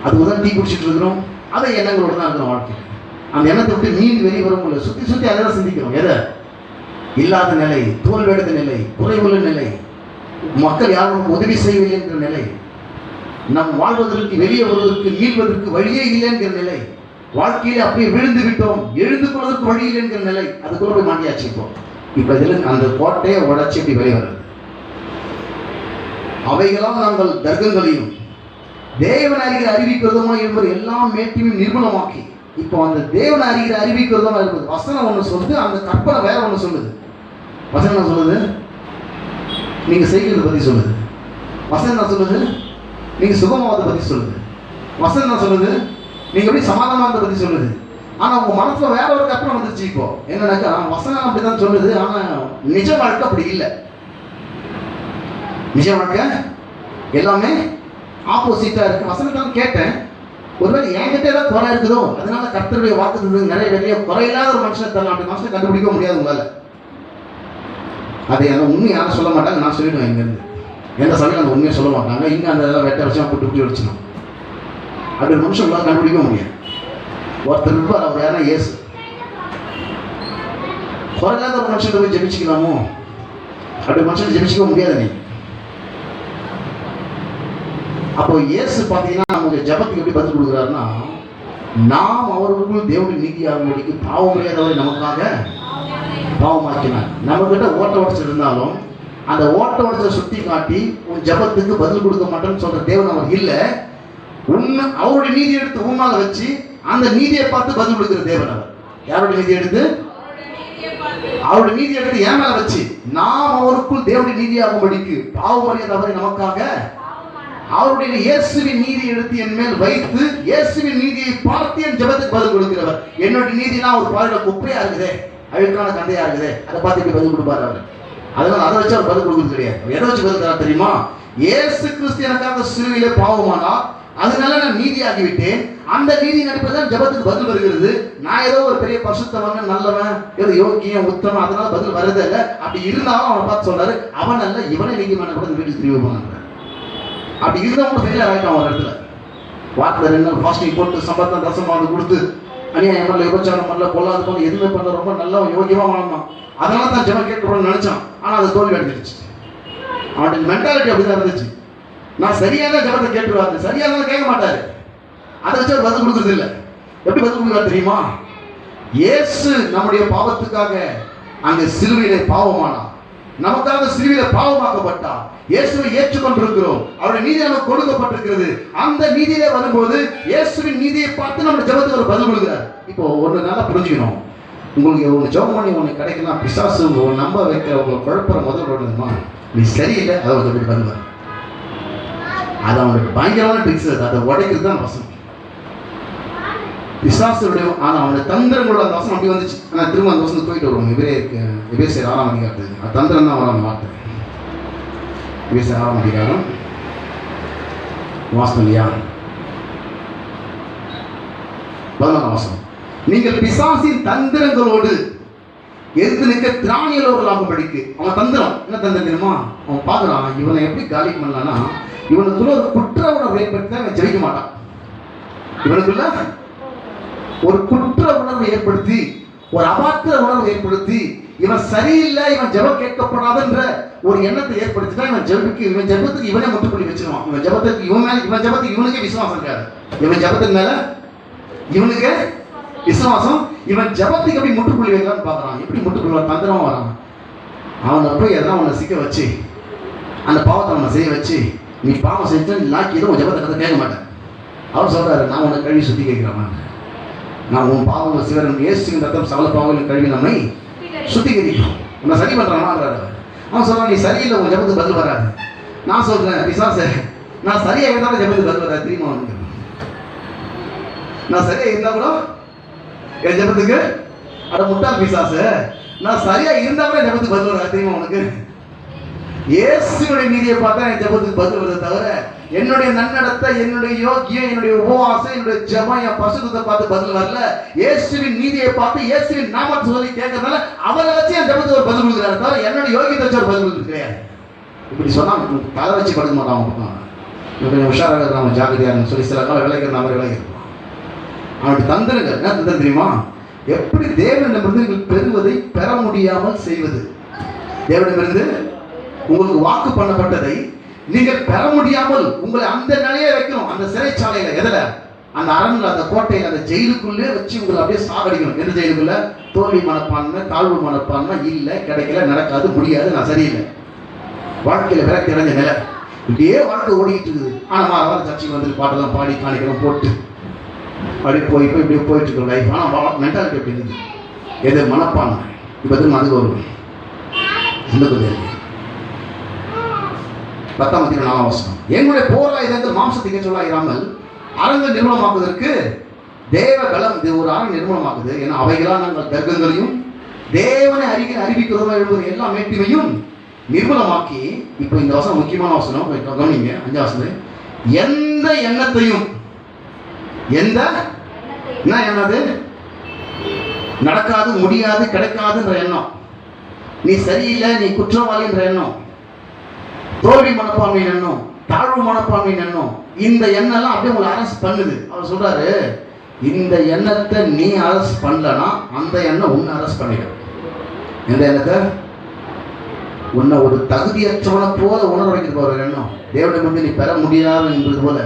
அதுக்கு தான் டீ குடிச்சிட்டு இருக்கிறோம், அதை எண்ணங்களோட தான் இருக்கிறோம் வாழ்க்கையில். அந்த எண்ணத்தை விட்டு மீண்டு வெளியே வர முடியல. சுற்றி சுற்றி அதை தான் சிந்திக்கிறோம். எதை? இல்லாத நிலை, தோல்வியடைந்த நிலை, குறைவுள்ள நிலை, மக்கள் யாரும் உதவி செய்யவில்லை என்கிற நிலை, நம் வாழ்வதற்கு வெளியே வருவதற்கு மீள்வதற்கு வழியே இல்லை என்கிற நிலை, வாழ்க்கையில அப்படியே விழுந்து விட்டோம், எழுந்து கொள்வதற்கு வழி இல்லை என்கிற நிலை, அதுக்குள்ள போய் மாட்டியாச்சு. இப்போ இதில் அந்த கோட்டையை உடைச்சி இப்படி வெளியே வருது. அவைகளால் நாங்கள் தர்க்கங்களையும் தேவன் அறிகிற அறிவிக்கிறதுமா என்பது எல்லாம் மேட்டியும் நிர்மூலமாக்கி, இப்போ அந்த தேவன் அறிகிற அறிவிக்கிறதுமா இருப்பது வசனம் ஒன்று சொல்லுது, அந்த கற்பனை வேற ஒன்று சொல்லுது. வசனம் என்ன சொல்லுது? நீங்க செய்கிறத பத்தி சொல்லுது. வசனம் என்ன சொல்லுது? நீங்க சுகமாவதை பத்தி சொல்லுது. வசனம் என்ன சொல்லுது? நீங்க எப்படி சமாதானத்தை பத்தி சொல்லுது. ஆனா உங்க மனசுல வேற ஒரு கற்பனை வந்துருச்சு. இப்போ என்னன்னாக்கா, வசனம் அப்படிதான் சொல்லுது, ஆனா நிஜ வாழ்க்கை அப்படி இல்லை. நிஜ வாழ்க்கை எல்லாமே ஆப்போசிட்டா இருக்கு. வசனத்தான் கேட்டேன், ஒருவேளை என்கிட்ட ஏதாவது குறை இருக்குதோ, அதனால கர்த்தருடைய வாக்கு நிறைய வெளியே குறையில்லாத ஒரு மனுஷனை தரலாம். அப்படி மனுஷனை கண்டுபிடிக்க முடியாது உங்களால. அதை அந்த உண்மையை யாரும் சொல்ல மாட்டாங்க, நான் சொல்லிடுவேன். இங்கேருந்து எந்த சமயம் அந்த உண்மையை சொல்ல மாட்டாங்க. இங்கே அந்த வெட்ட வச்சு போட்டு விட்டு வச்சுக்கணும். அப்படி ஒரு மனுஷன் உங்களால் கண்டுபிடிக்க முடியாது. ஒருத்தர் இருப்பார், அவர் யாரா? இயேசு. குறையில்லாத ஒரு மனுஷன் போய் ஜெபிச்சுக்கலாமோ? அப்படி மனுஷன் ஜெபிச்சுக்க முடியாது. நீ அப்போ இயேசு பார்த்தீங்கன்னா நமக்கு ஜபத்துக்கு எப்படி பதில் கொடுக்குறாருன்னா, நாம் அவர்களுக்குள் தேவனுடைய நீதியாகும்படிக்கு பாவம் முடியாதவரை நமக்காக பாவமாக்கினார். நம்ம கிட்ட ஓட்ட உடச்சு இருந்தாலும் அந்த ஓட்ட உடச்சை சுட்டி காட்டி உன் ஜபத்துக்கு பதில் கொடுக்க மாட்டேன்னு சொல்ற தேவன் அவர் இல்லை. உண்மை அவருடைய நீதி எடுத்து உண்மையாக வச்சு அந்த நீதியை பார்த்து பதில் கொடுக்கிற தேவன் அவர். யாருடைய நீதி எடுத்து? அவருடைய நீதி எடுத்து ஏன் மேல வச்சு நாம் அவருக்குள் தேவனுடைய நீதியாகும்படிக்கு பாவம் அறியாதவரை நமக்காக அவருடைய இயேசுவின் நீதி எடுத்து என் மேல் வைத்து இயேசுவின் நீதியை பார்த்து என் ஜபத்துக்கு பதில் கொடுக்கிறவர். என்னுடைய நீதினா ஒரு பாதையில குப்பையா இருக்குதே, அழுக்கான கந்தையா இருக்குதே, அதை பார்த்து எப்படி பதில் கொடுப்பாரு அவர். அதனால அதை வச்சு அவர் பதில் கொடுக்குறது கிடையாது. எதை வச்சு பதில் தர தெரியுமா? இயேசு கிறிஸ்து எனக்காக சிலுவையிலே பாவமானா அதனால நான் நீதியாகி விட்டேன். அந்த நீதி நடிப்பதான் ஜபத்துக்கு பதில் வருகிறது. நான் ஏதோ ஒரு பெரிய பரிசுத்தவன், நல்லவன், ஏதோ யோகியம், உத்தமன், அதனால பதில் வருதே இல்லை. அப்படி இருந்தாலும் அவனை பார்த்து சொல்றாரு, அவன் அல்ல இவனே நீதிமான கூட வீட்டுக்கு திரும்பி போனாங்க. அப்படி இருந்தவங்க ஃபெயிலியர் ஆகிட்டான் ஒரு இடத்துல. வாரத்தில் 2 நாள் ஃபாஸ்டிங் போட்டு சம்பளம் தசமாக கொடுத்து அநியாயம் பண்ணல, விபச்சாரம் பண்ணல, கொள்ளாது பண்ணல, எதுவுமே பண்ணல, ரொம்ப நல்லா யோகியமாக வாழ்ந்தான். அதனால தான் ஜனம் கேட்கணும்னு நினைச்சான். ஆனால் அது தோல்வி அடைஞ்சிருச்சு. அவனுடைய மென்டாலிட்டி அப்படிதான் இருந்துச்சு. நான் சரியாக ஜபத்தை கேட்டுருவாரு, சரியாக கேட்க மாட்டாரு. அதை வச்சு அவர் பதில் கொடுக்குறது இல்லை. எப்படி பதில் கொடுக்குறாரு தெரியுமா? இயேசு நம்முடைய பாவத்துக்காக அங்கே சிலுவையிலே பாவமானா, நமக்காக சிலுவையில பாவமாக்கப்பட்டா, இயேசுவை ஏற்றுக்கொண்டிருக்கிறோம். அவருடைய நீதி நமக்கு கொடுக்கப்பட்டிருக்கிறது. அந்த நீதியிலே வரும்போது இயேசுவின் நீதியை பார்த்து நம்ம ஜபத்துக்கு ஒரு பதில் கொடுக்கிறார். இப்போ ஒன்று நல்லா புரிஞ்சுக்கணும். உங்களுக்கு ஒன்று ஜபம் பண்ணி ஒன்று கிடைக்கலாம், பிசாசு நம்ப வைக்க உங்களை குழப்பற முதல் பண்ணுதுமா, நீ சரியில்லை, அதை வந்து பண்ணுவார். அது அவனுக்கு பயங்கரமான ட்ரிக்ஸ். அதை உடைக்கிறது தான் வசனம். பிசாசுடைய ஆனால் அவனுடைய தந்திரங்களோட அந்த வசனம் அப்படி வந்துச்சு. ஆனால் திரும்ப அந்த வசனம் போயிட்டு வருவோம். எபேசியர் 6ஆம் அதிகாரத்துக்கு அது தந்திரம் தான் வர வார்த்தை. எபேசியர் 6ஆம் அதிகாரம் வாசம் இல்லையா? 14 வாசம். நீங்கள் பிசாசின் தந்திரங்களோடு எதிர்த்து நிற்க திராணியலோர்களாக படிக்கு. அவன் தந்திரம் என்ன தந்திரம் தெரியுமா? அவன் பார்க்குறான், இவனை எப்படி காலி பண்ணலான்னா, இவனுக்குள்ள ஒரு குற்ற உணர்வு ஏற்படுத்தி அவன் ஜெயிக்க மாட்டான். இவனுக்குள்ள ஒரு குற்ற உணர்வு ஏற்படுத்தி, ஒரு அபாத்திர உணர்வு ஏற்படுத்தி, இவன் சரியில்லை, இவன் ஜெபம் கேட்கப்படாதுன்ற ஒரு எண்ணத்தை ஏற்படுத்தினா இவன் ஜெபத்துக்கு இவனே முற்றுப்புள்ளி வச்சிருவான். இவன் ஜெபத்துக்கு இவன் ஜெபத்துக்கு இவனுக்கே விசுவாசம் இருக்காது. இவன் ஜெபத்துக்கு மேல இவனுக்கு விசுவாசம். இவன் ஜெபத்துக்கு எப்படி முற்றுப்புள்ளி வைக்கலான்னு பார்க்குறான். எப்படி முற்றுப்புள்ளி தந்திரமா வரான். அவனை போய் எதனா அவனை சிக்க வச்சு அந்த பாவத்தை அவனை செய்ய வச்சு, நீ பாவம் செஞ்சு லாக்கி எதுவும் ஜெபத்தை கதை கேட்க மாட்டேன். அவர் சொல்றாரு, நான் உன்னை கழுவி சுத்தி கேட்கிறேன். நான் உன் பாவங்கள் சிவரன் இயேசுவின் ரத்தம் சகல பாவங்களும் கழுவி நம்மை சுத்திகரிக்கும். உன்னை சரி பண்றான்றாரு. அவன் சொல்றான், நீ சரியில்லை, உன் ஜெபத்துக்கு பதில் வராது. நான் சொல்றேன், பிசாசே, நான் சரியா இருந்தாலும் ஜெபத்துக்கு பதில் வராது தெரியுமா உனக்கு? நான் சரியா இருந்தா கூட என் ஜெபத்துக்கு அட முட்டாள் பிசாசு, நான் சரியா இருந்தா கூட ஜெபத்துக்கு பதில் வராது தெரியுமா உனக்கு? இயேசுடைய நீதியை பார்த்தா என் ஜெபத்துக்கு பதில் வருது தவிர என்னுடைய நன்னடத்தை, என்னுடைய யோகியம், என்னுடைய உபவாசம், என்னுடைய ஜெபம், என் பசுத்தத்தை பார்த்து பதில் வரல. இயேசுவின் நீதியை பார்த்து இயேசுவின் நாமத்தை சொல்லி கேட்கறதுனால அவரை வச்சு என் ஜெபத்துக்கு ஒரு பதில் கொடுக்குறாரு தவிர என்னுடைய யோகியத்தை வச்சு ஒரு பதில் கொடுக்குறது கிடையாது. இப்படி சொன்னா தலை வச்சு படுக்க மாட்டான். கொஞ்சம் உஷாராக நம்ம ஜாக்கிரதையாக சொல்லி சில காலம் விளைக்கிற மாதிரி விளைக்கிறோம். அவனுடைய தந்திரங்கள் என்ன தந்திரம் தெரியுமா? எப்படி தேவனிடமிருந்து நீங்கள் பெறுவதை பெற முடியாமல் செய்வது. தேவனிடமிருந்து உங்களுக்கு வாக்கு பண்ணப்பட்டதை நீங்கள் பெற முடியாமல் உங்களை அந்த நிலையை வைக்கணும். அந்த சிறைச்சாலையில, எதுல? அந்த அரண்ல, அந்த கோட்டையில, அந்த ஜெயிலுக்குள்ளே வச்சு உங்களை அப்படியே சாகடிக்கணும். எந்த ஜெயிலுக்குள்ள? தோல்வி மனப்பான்மை, தாழ்வு மனப்பான்மை, இல்லை, கிடைக்கல, நடக்காது, முடியாது, நான் சரியில்லை, வாழ்க்கையில விரக்தி அடைஞ்ச நிலை, இப்படியே வாழ்க்கை ஓடிக்கிட்டு இருக்குது. ஆனா மாற சர்ச்சைக்கு வந்து பாட்டெல்லாம் பாடி காணிக்கலாம் போட்டு அப்படியே இப்படியே போயிட்டு இருக்கோம் லைஃப். ஆனால் மென்டாலிட்டி எப்படி இருக்குது? எது மனப்பான்மை? இப்போ அதுக்கு வரும். இந்த கொஞ்சம் 10-4 வருஷம். என்னுடைய போராயுதங்கள் மாம்சத்துக்கு சொல்லாயிராமல் அரங்கள் நிர்மூலமாக்குவதற்கு தேவ பலம். இது ஒரு அரண் நிர்மூலமாக்குது. ஏன்னா அவைகளால் நாங்கள் தர்க்கங்களையும் தேவனை அறிவிக்கிறதா எழுதுவது எல்லா மேட்டிமையும் நிர்மூலமாக்கி. இப்போ இந்த வசனம் முக்கியமான வசனம், கவனிங்க. 5 வசனம். எந்த எண்ணத்தையும், எந்த என்ன எண்ணது? நடக்காது, முடியாது, கிடைக்காதுன்ற எண்ணம், நீ சரியில்லை, நீ குற்றவாளின்ற எண்ணம், தோல்வி மனப்பான்மை எண்ணம், தாழ்வு மனப்பான்மை எண்ணம், இந்த எண்ணெல்லாம் அப்படியே உங்களை அரெஸ்ட் பண்ணுது. அவர் சொல்றாரு, இந்த எண்ணத்தை நீ அரெஸ்ட் பண்ணலன்னா அந்த எண்ணம் உன்னை அரெஸ்ட் பண்ணிடும். எந்த எண்ணத்தை? உன்னை ஒரு தகுதியற்றவனை போல உணர வைக்கிறது போற எண்ணம். தேவனை வந்து நீ பெற முடியாது என்பது போல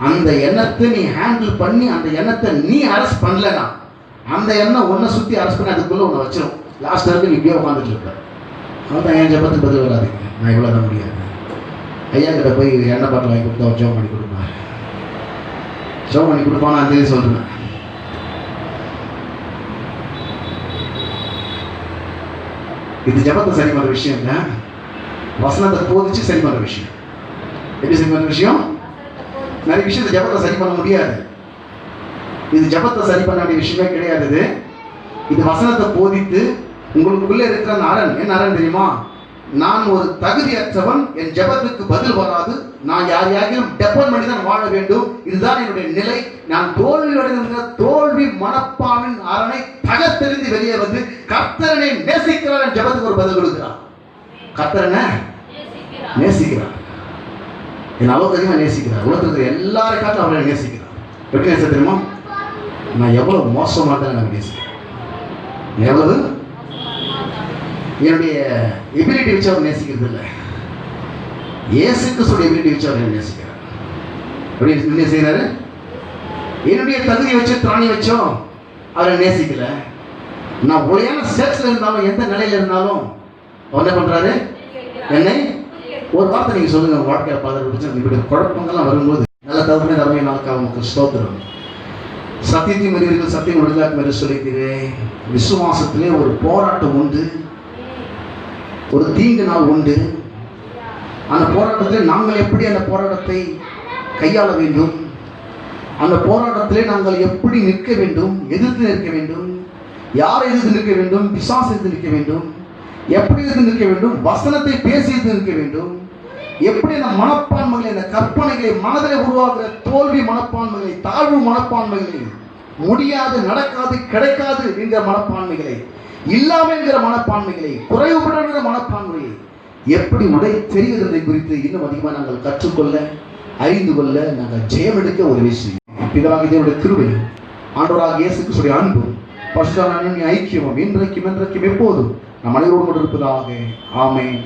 அந்த எண்ணத்தை நீ ஹேண்டில் பண்ணி அந்த எண்ணத்தை நீ அரெஸ்ட் பண்ணலன்னா அந்த எண்ணம் உன்னை சுற்றி அரெஸ்ட் பண்ணி அதுக்குள்ள உன்னை வச்சிடும். லாஸ்ட் வரைக்கும் நீ இப்படியே உட்காந்துட்டு இருப்ப. அவன் என் ஜபத்துக்கு பதில் வராதுங்க, நான் இவ்வளோ தான் முடியாது. ஐயா கிட்ட போய் எண்ணெய் பாட்டில் வாங்கி கொடுத்தா அவர் ஜோம் பண்ணி கொடுப்பாரு. ஜோம் பண்ணி கொடுப்பான்னு அந்த சொல்றேன். இது ஜபத்தை சரி பண்ணுற விஷயம் இல்லை, வசனத்தை போதிச்சு சரி பண்ணுற விஷயம். எப்படி சரி பண்ணுற விஷயம்? நிறைய விஷயத்தை ஜபத்தை சரி பண்ண முடியாது. இது ஜபத்தை சரி பண்ண வேண்டிய விஷயமே கிடையாது. இது வசனத்தை போதித்து உங்களுக்குள்ள இருக்கிற அந்த அரண். என்ன அரண் தெரியுமா? நான் ஒரு தகுதியற்றவன், என் ஜபத்துக்கு பதில் வராது, நான் யாரையும் டெபெண்ட் பண்ணி தான் வாழ வேண்டும், இதுதான் என்னுடைய நிலை, நான் தோல்வி அடைந்த தோல்வி மனப்பானின் அரணை தகத்தெறிந்து வெளியே வந்து கர்த்தரனை நேசிக்கிறான், ஜபத்துக்கு ஒரு பதில் கொடுக்கிறான். கர்த்தரனை நேசிக்கிறான், என் அளவுக்கு அதிகமாக நேசிக்கிறார். உலகத்தில் எல்லாரை காட்டும் அவரை நேசிக்கிறார். எப்படி நேச தெரியுமா? நான் எவ்வளவு மோசமாக எனக்கு நேசிக்கிறேன். எவ்வளவு என்னுடைய எபிலிட்டி வச்சு அவர் நேசிக்கிறது இல்லை, இயேசுக்கு சொல்ல எபிலிட்டி வச்சு அவர் நேசிக்கிறார். எப்படி என்ன செய்யறாரு? என்னுடைய தகுதியை வச்சு திராணி வச்சோம் அவரை நேசிக்கல. நான் ஒளியான செக்ஸ்ல இருந்தாலும் எந்த நிலையில இருந்தாலும் அவர் என்ன பண்றாரு? என்னை ஒரு வார்த்தை நீங்க சொல்லுங்க, வாழ்க்கையில பாதுகாப்பு இப்படி குழப்பங்கள்லாம் வரும்போது நல்ல தகுதியை தரமே நாளுக்கு அவங்களுக்கு ஸ்தோத்திரம். சத்தியத்தை மறிவீர்கள், சத்தியம் விடுதலாக்கு மேலே சொல்லிக்கிறேன். விசுவாசத்திலே ஒரு போராட்டம் உண்டு, ஒரு தீங்கு நாள் உண்டு. அந்த போராட்டத்தில் நாங்கள் எப்படி அந்த போராட்டத்தை கையாள வேண்டும், அந்த போராட்டத்திலே நாங்கள் எப்படி நிற்க வேண்டும், எதிர்த்து நிற்க வேண்டும், யாரை எதிர்த்து நிற்க வேண்டும், பிசாசை எதிர்த்து நிற்க வேண்டும், எப்படி எதிர்த்து நிற்க வேண்டும், வசனத்தை பேசி எதிர்த்து நிற்க வேண்டும். எப்படி அந்த மனப்பான்மைகளை, அந்த கற்பனைகளை, மனதில் உருவாக்குற தோல்வி மனப்பான்மைகளை, தாழ்வு மனப்பான்மைகளை, முடியாது, நடக்காது, கிடைக்காது என்கிற மனப்பான்மைகளை, இல்லாமல் என்கிற மனப்பான்மைகளை, குறைவுபடுகிற மனப்பான்மையை எப்படி உடை தெரிவதை குறித்து இன்னும் அதிகமாக நாங்கள் கற்றுக்கொள்ள, அறிந்து கொள்ள, நாங்கள் ஜெயம் எடுக்க ஒரு விஷயம். பிதாவாகிய தேவனுடைய கிருபை, ஆண்டவராகிய இயேசு கிறிஸ்துவின் அன்பும், பரிசுத்த ஆவியின் ஐக்கியமும் இன்றைக்கும் என்றைக்கும் எப்போதும் நம் அனைவரோடு இருப்பதாக. ஆமென்.